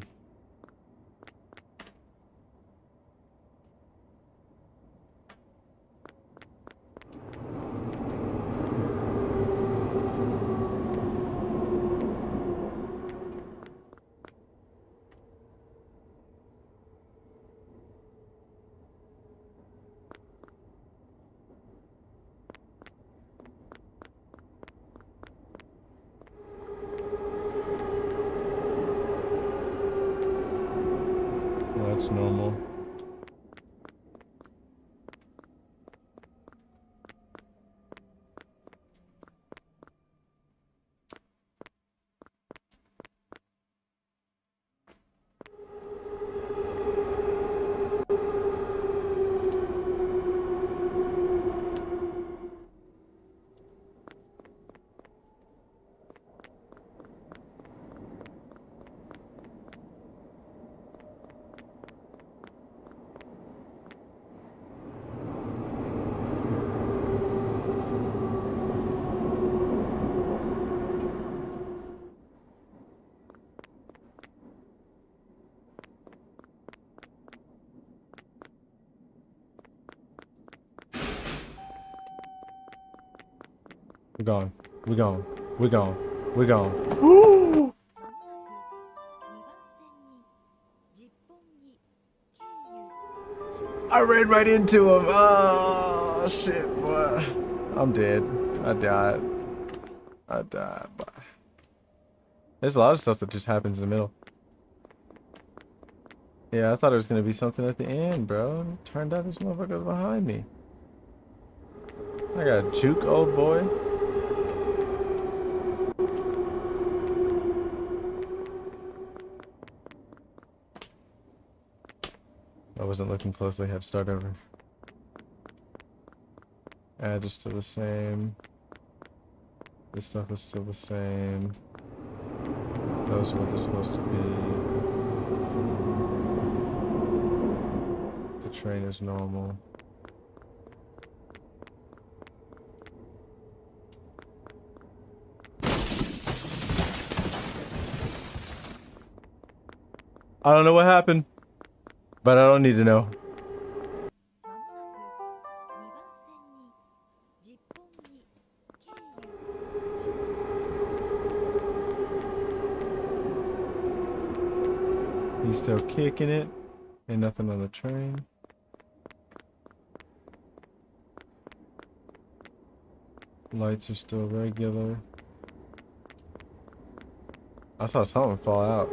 Speaker 1: That's normal. We're gone. We're gone. We're gone. We're gone. I ran right into him. Oh shit, boy. I'm dead. I died. I died. There's a lot of stuff that just happens in the middle. Yeah, I thought it was gonna be something at the end, bro. Turned out this motherfucker was behind me. I got juke, old boy. I wasn't looking closely. Have to start over. Add is still the same. This stuff is still the same. Those are what they're supposed to be. The train is normal. I don't know what happened, but I don't need to know. He's still kicking it. Ain't nothing on the train. Lights are still regular. I saw something fall out.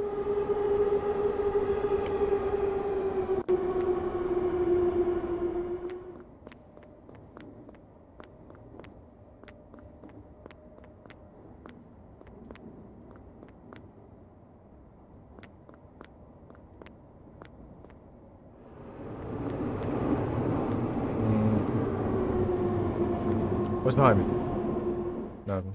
Speaker 1: What's behind me? Nothing.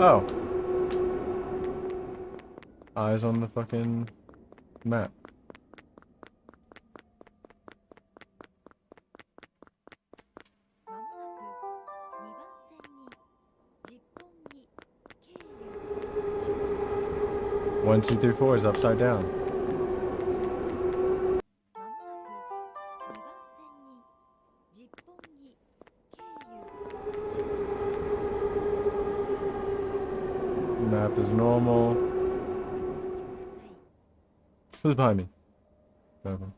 Speaker 1: Oh. Eyes on the fucking map. One, two, three, four is upside down. Map is normal. Who's behind me? Nothing.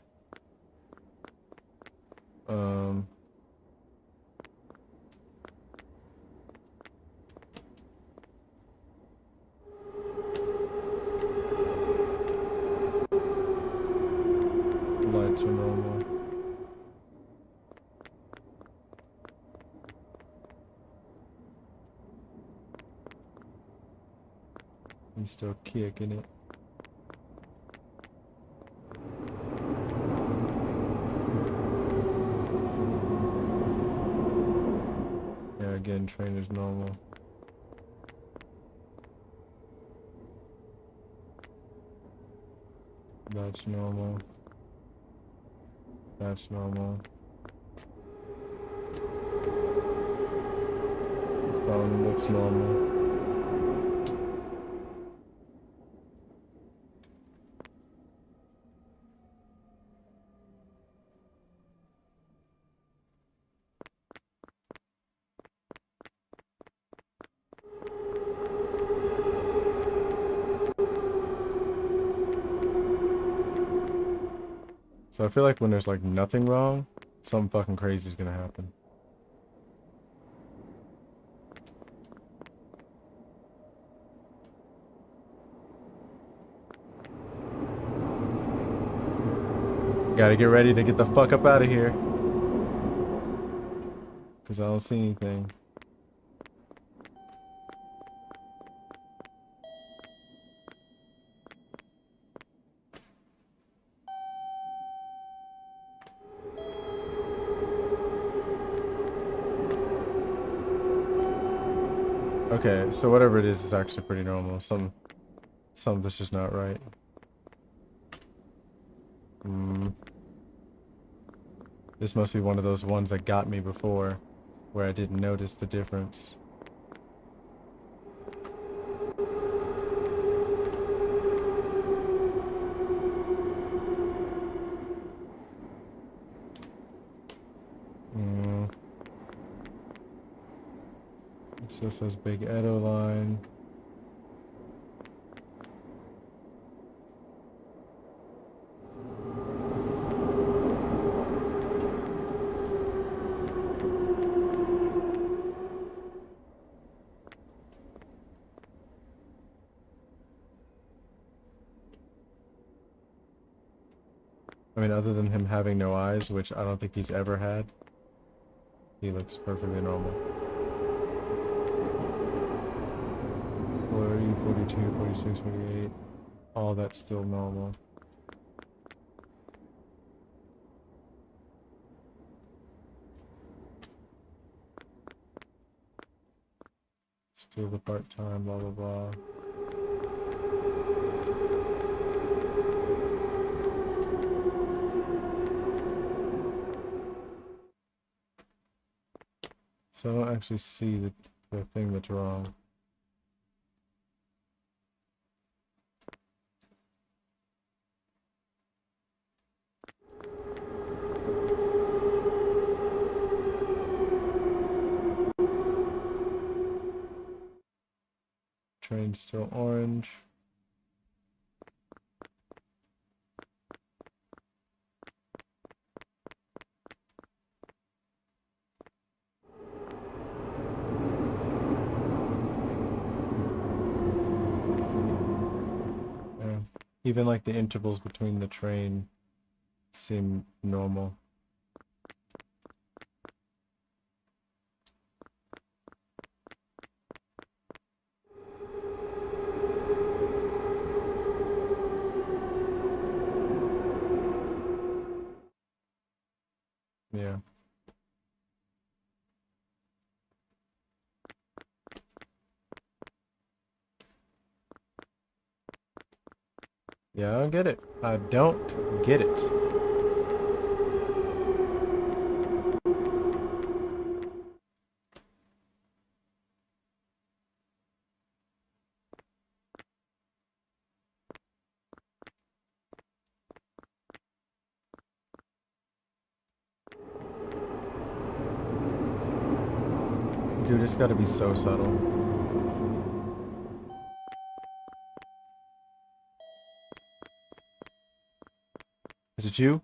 Speaker 1: Lights are normal. He's still kicking it. Yeah, again, train is normal. That's normal. That's normal. The phone looks normal. So I feel like when there's like nothing wrong, something fucking crazy is gonna happen. Gotta get ready to get the fuck up out of here. Because I don't see anything. Okay, so whatever it is actually pretty normal. Something that's just not right. This must be one of those ones that got me before, where I didn't notice the difference. So it says Big Edo line. I mean, other than him having no eyes, which I don't think he's ever had, he looks perfectly normal. 40, 42, 46, 48. All that's still normal. Still the part-time, blah, blah, blah. So I don't actually see the thing that's wrong. Train's still orange. Yeah. Even like the intervals between the train seem normal. Yeah. Yeah, I don't get it. I don't get it. Dude, it's gotta be so subtle. Is it you?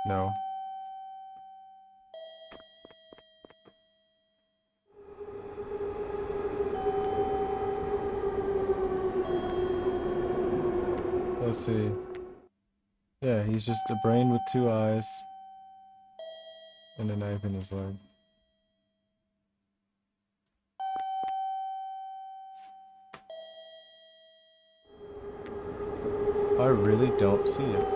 Speaker 1: No. Let's see. Yeah, he's just a brain with two eyes and a knife in his leg. I really don't see it.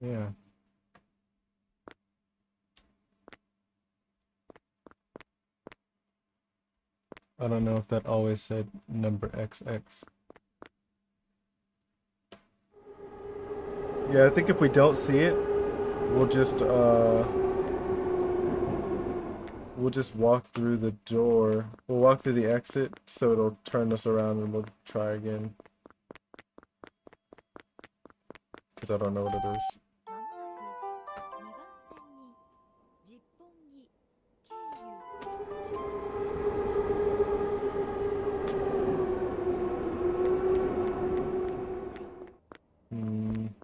Speaker 1: Yeah. I don't know if that always said number XX. Yeah, I think if we don't see it, we'll just we'll just walk through the door. We'll walk through the exit, so it'll turn us around and we'll try again. Because I don't know what it is. うん。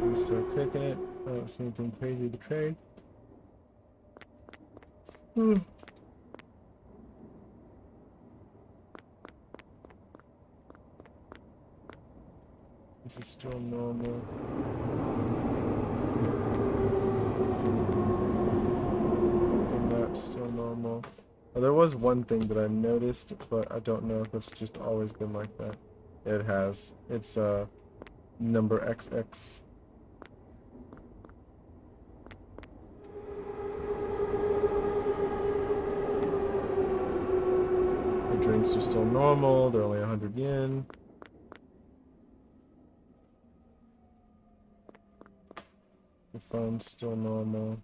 Speaker 1: We start cooking it. I don't see anything crazy to trade. This is still normal. The map's still normal. There was one thing that I noticed, but I don't know if it's just always been like that. It has. It's number XX. The drinks are still normal. They're only 100 yen. The phone's still normal.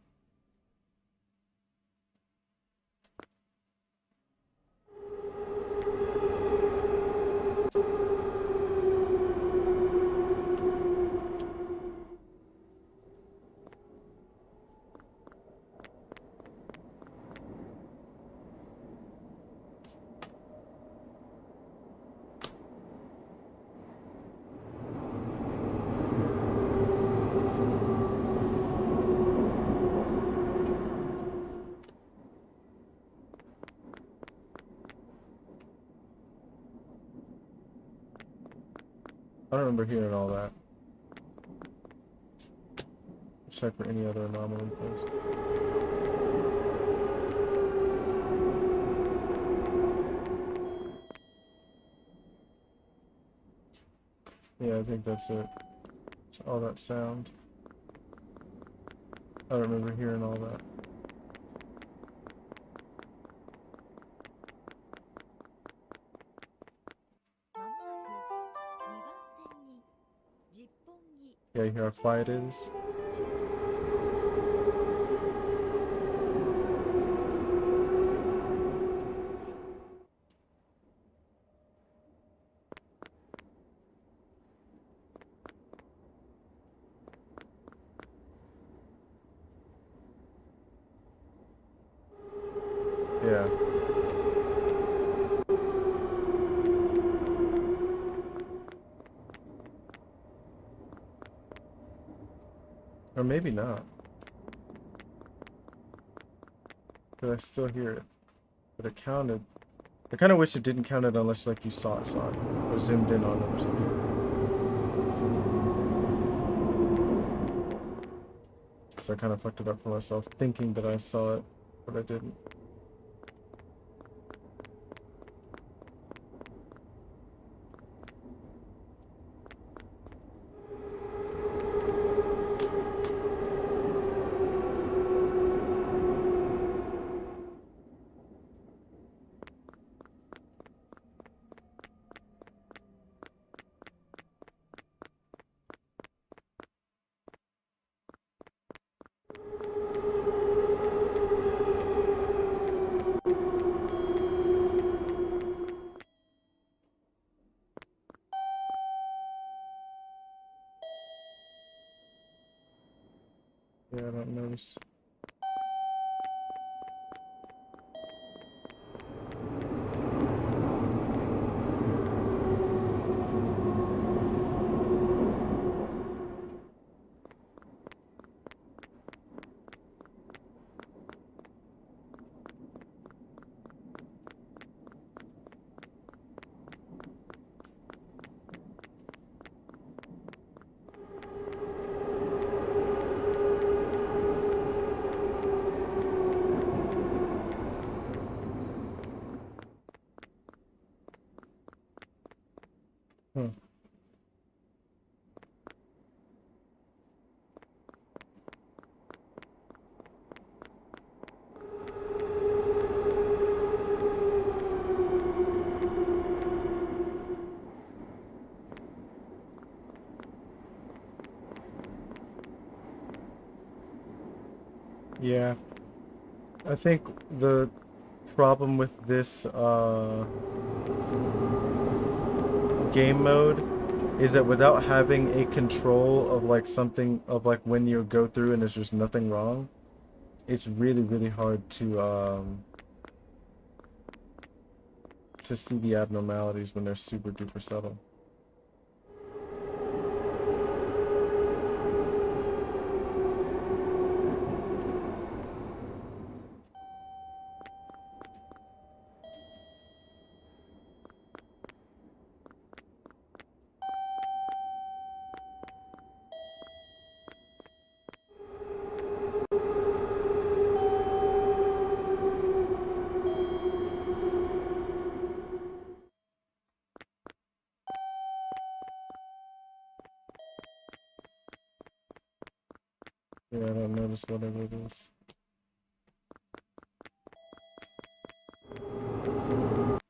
Speaker 1: I don't remember hearing all that. Check for any other anomaly first. Yeah, I think that's it. It's all that sound. I don't remember hearing all that. Yeah, you hear how quiet it is? Yeah. Or maybe not. But I still hear it. But it counted. I kind of wish it didn't count it unless like you saw it. Or zoomed in on it or something. So I kind of fucked it up for myself, thinking that I saw it, but I didn't. Yeah, I don't notice. Yeah, I think the problem with this game mode is that without having a control of like something of like when you go through and there's just nothing wrong, it's really really hard to see the abnormalities when they're super duper subtle. Yeah, I don't notice whatever it is.
Speaker 3: まもなく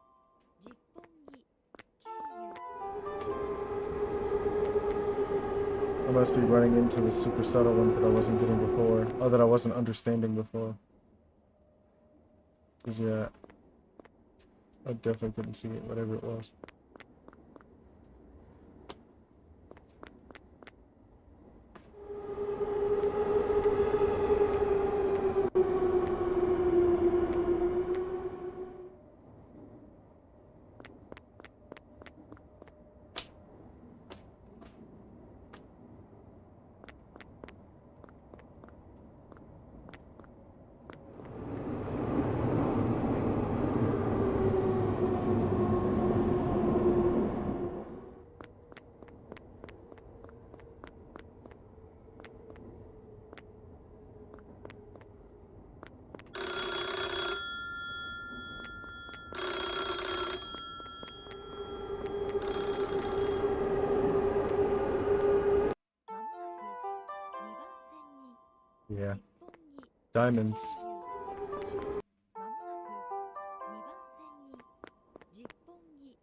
Speaker 3: 2番線に10本木経由
Speaker 1: I must be running into the super subtle ones that I wasn't getting before, or that I wasn't understanding before. Because yeah, I definitely couldn't see it, whatever it was. Yeah. Diamonds.
Speaker 3: まもなく2番線に10本木経由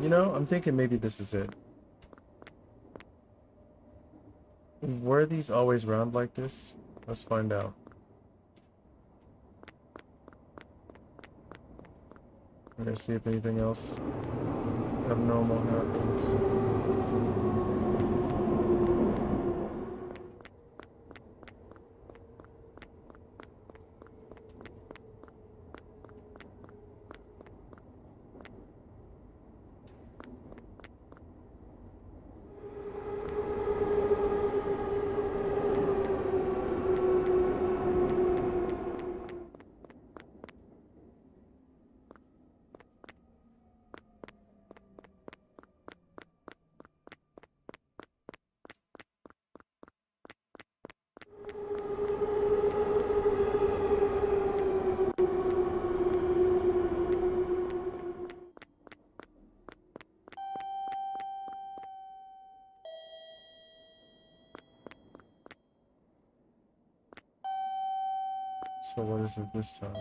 Speaker 1: You know, I'm thinking maybe this is it. Were these always round like this? Let's find out. We're gonna see if anything else abnormal happens. So what is it this time?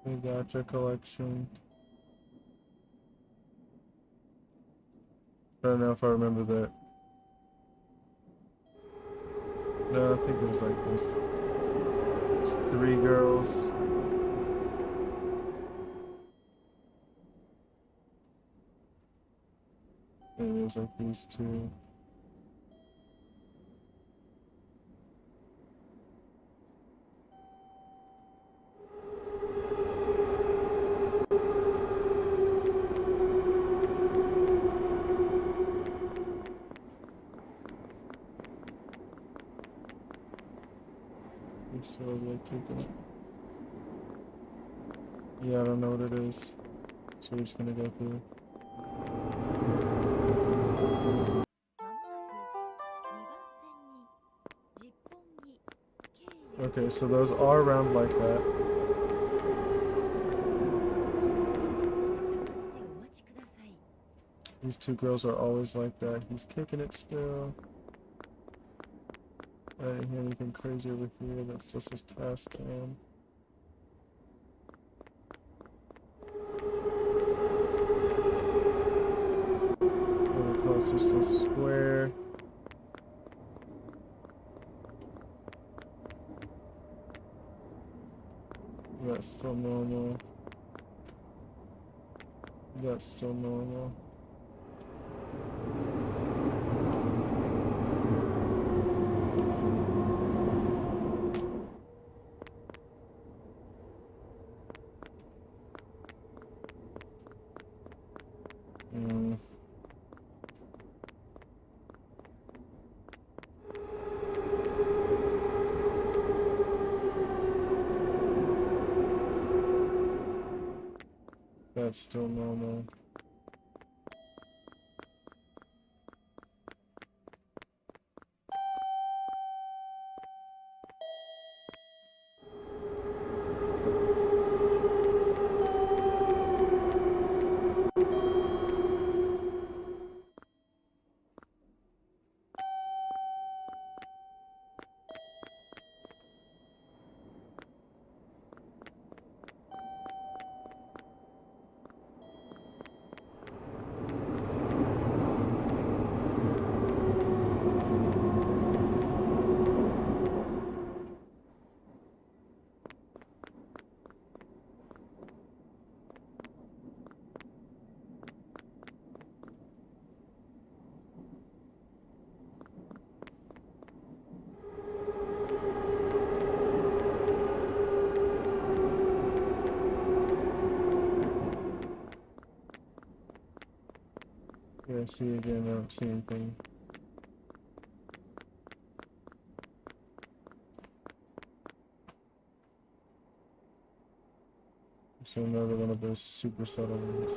Speaker 1: The gotcha collection. I don't know if I remember that. No, I think it was like this. It's three girls. And it was like these two. So like taking it. Yeah, I don't know what it is. So we're just gonna go through. Okay, so those are round like that. These two girls are always like that. He's kicking it still. I didn't hear anything crazy over here. That's just his task cam. Other cards are still square. That's still normal. That's still normal. Mm. That's still normal. Yeah, see again, I don't see anything. So another one of those super subtle ones.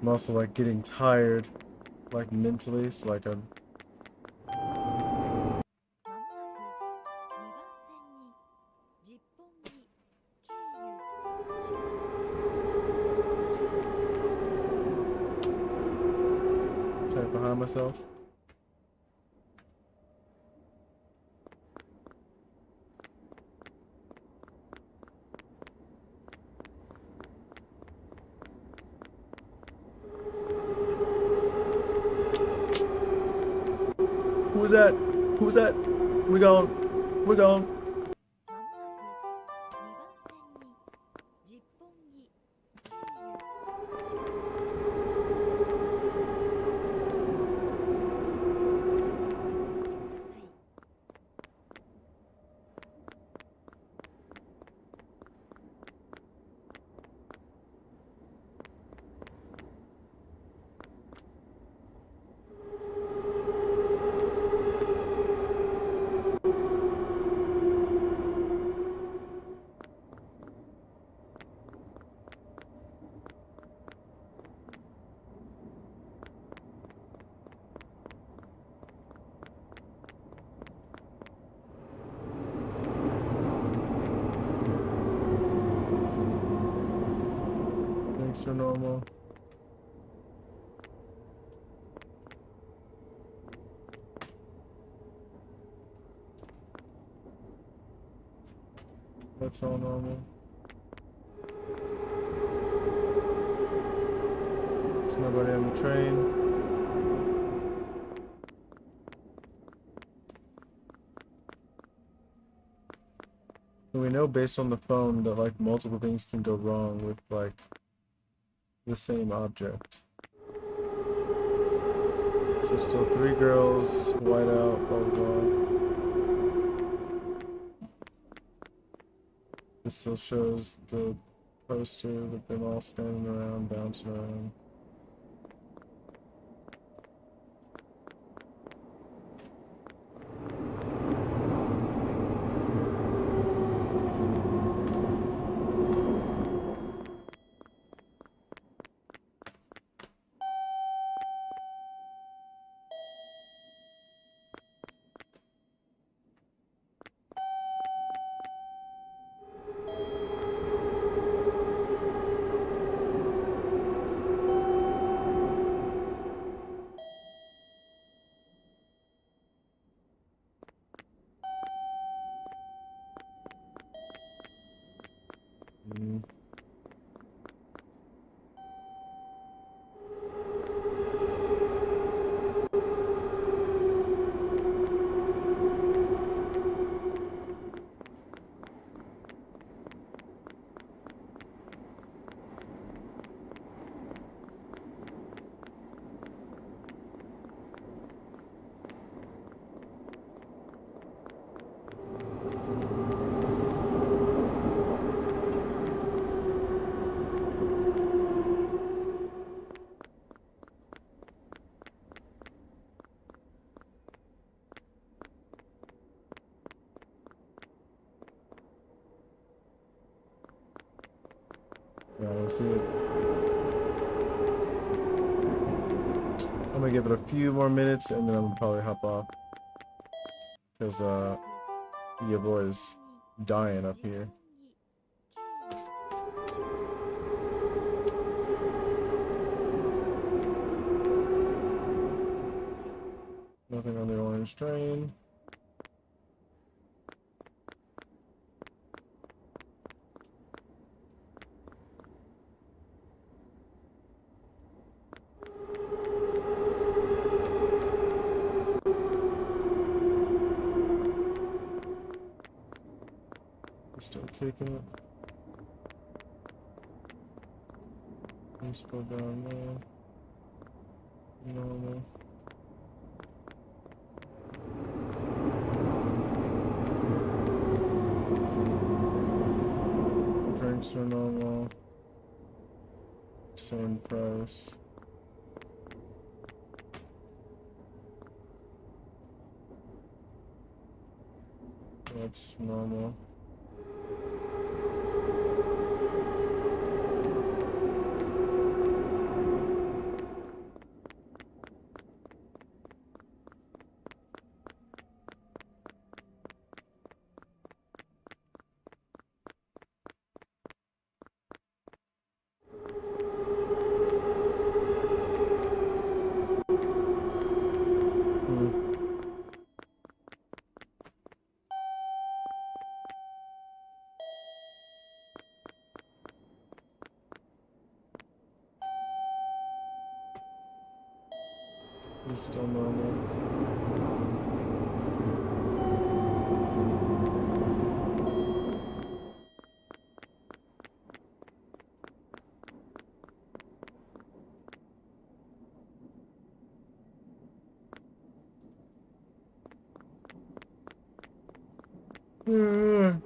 Speaker 1: I'm also like getting tired, like mentally, so like I'm trying behind myself. Who was that? Who was that? We gone. We're gone. Thanks are normal. That's all normal. There's nobody on the train. And we know based on the phone that like multiple things can go wrong with like the same object. So still three girls, white out, blah blah blah. This still shows the poster with them all standing around, bouncing around. Yeah, we'll see it. I'm gonna give it a few more minutes and then I'm gonna probably hop off. Because, your boy is dying up here. Nothing on the orange train. Still kicking it. Let's go down there. Normal. Drinks are normal. Same price. That's normal. It's still normal.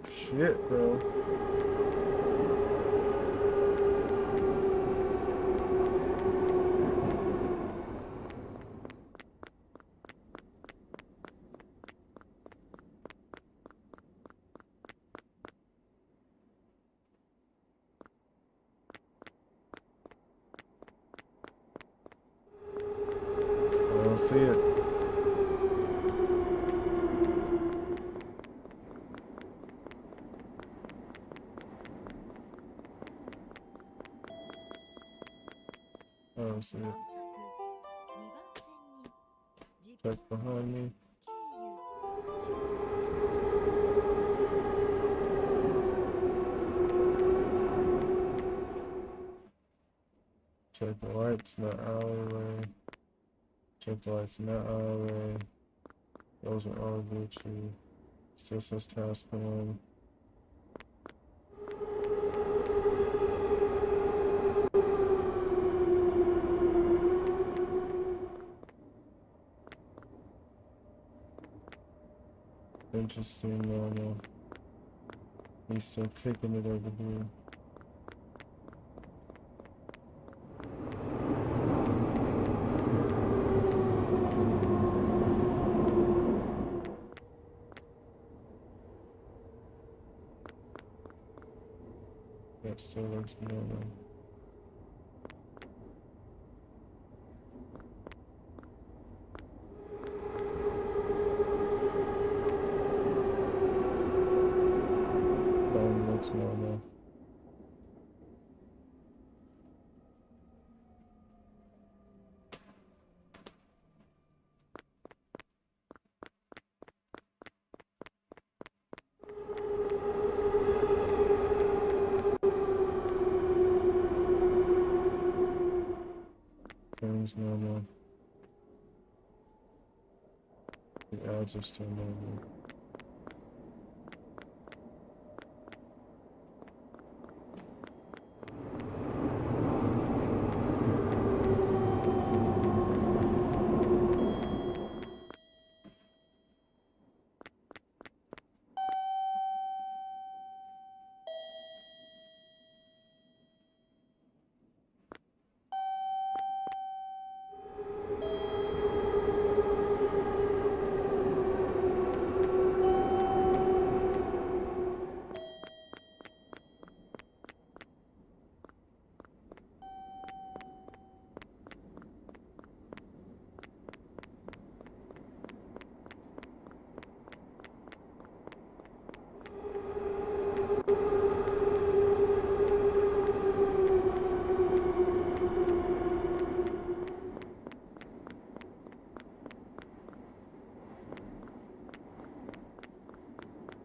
Speaker 1: Shit, bro. I don't see it. I don't see it. Check behind me. Check the lights, not alleyway. Check the lights, not alleyway. Those are all Gucci. Still says task on. Interesting, normal. He's still kicking it over here. That still looks normal. That looks normal. Things normal. The ads are still normal.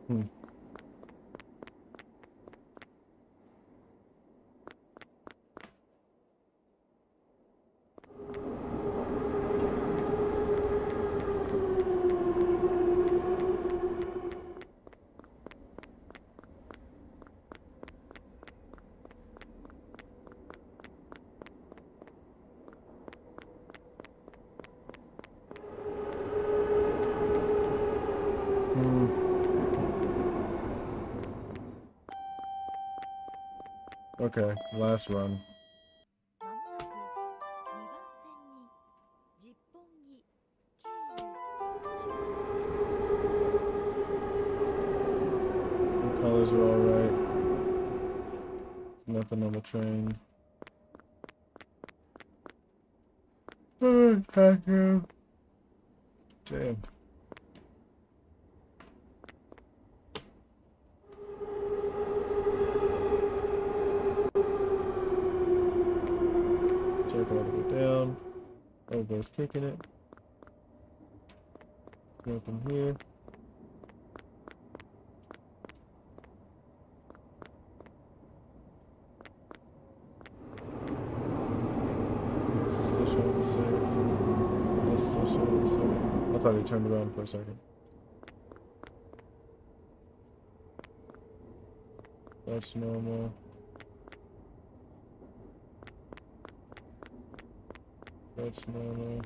Speaker 1: Hmm. Hmm. Okay, last run.
Speaker 3: まもなく2番線に十本木経由中央
Speaker 1: The colors are all right.
Speaker 3: お待ちください。
Speaker 1: Nothing on the train. Damn. Check all the way down. Everybody's kicking it. Nothing here. This is still showing the same. It's still showing the same. I thought he turned around for a second. That's normal. That's normal.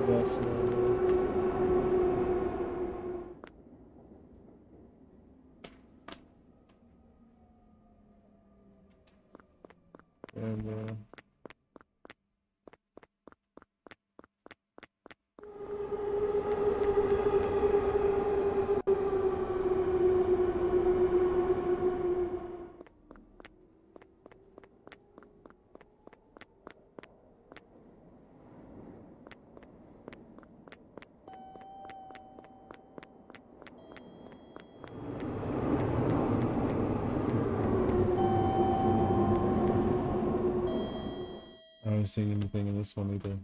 Speaker 1: That's normal. And I haven't seen anything in this one either.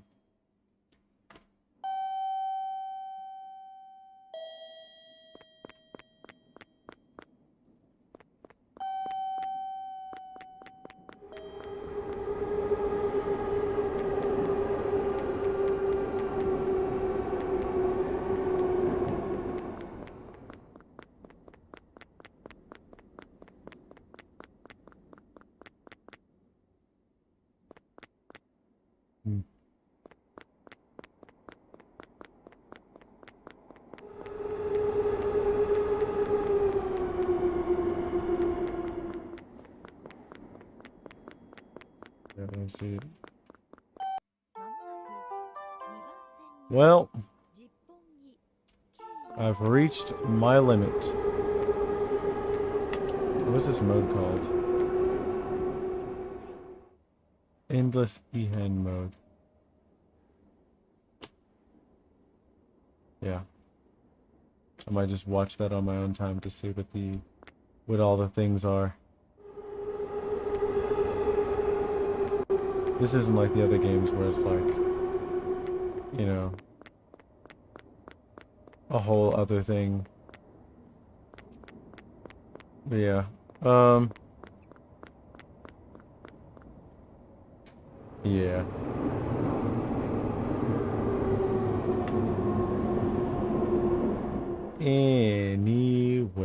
Speaker 1: Hmm. Yeah, I don't see it.
Speaker 3: まもなく
Speaker 1: Well,
Speaker 3: 2番線に十本木経由
Speaker 1: I've reached my limit. What's this mode called? Endless Ehan mode. Yeah. I might just watch that on my own time to see what all the things are. This isn't like the other games where it's like, you know, a whole other thing. But yeah. Yeah. Anyways.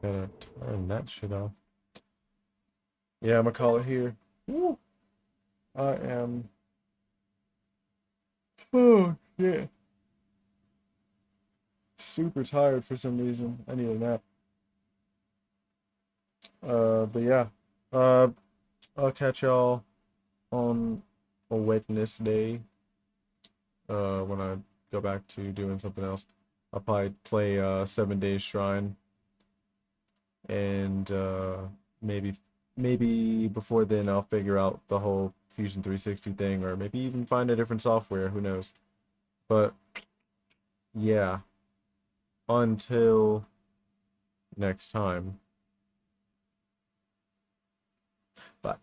Speaker 1: Gotta turn that shit off. Yeah, I'm gonna call it here. Woo. I am. Oh, yeah. Super tired for some reason. I need a nap. But yeah. Uh, I'll catch y'all on a Wednesday. When I go back to doing something else. I'll probably play 7 Days Shrine, and maybe before then I'll figure out the whole Fusion 360 thing, or maybe even find a different software. Who knows? But yeah, until next time. Bye.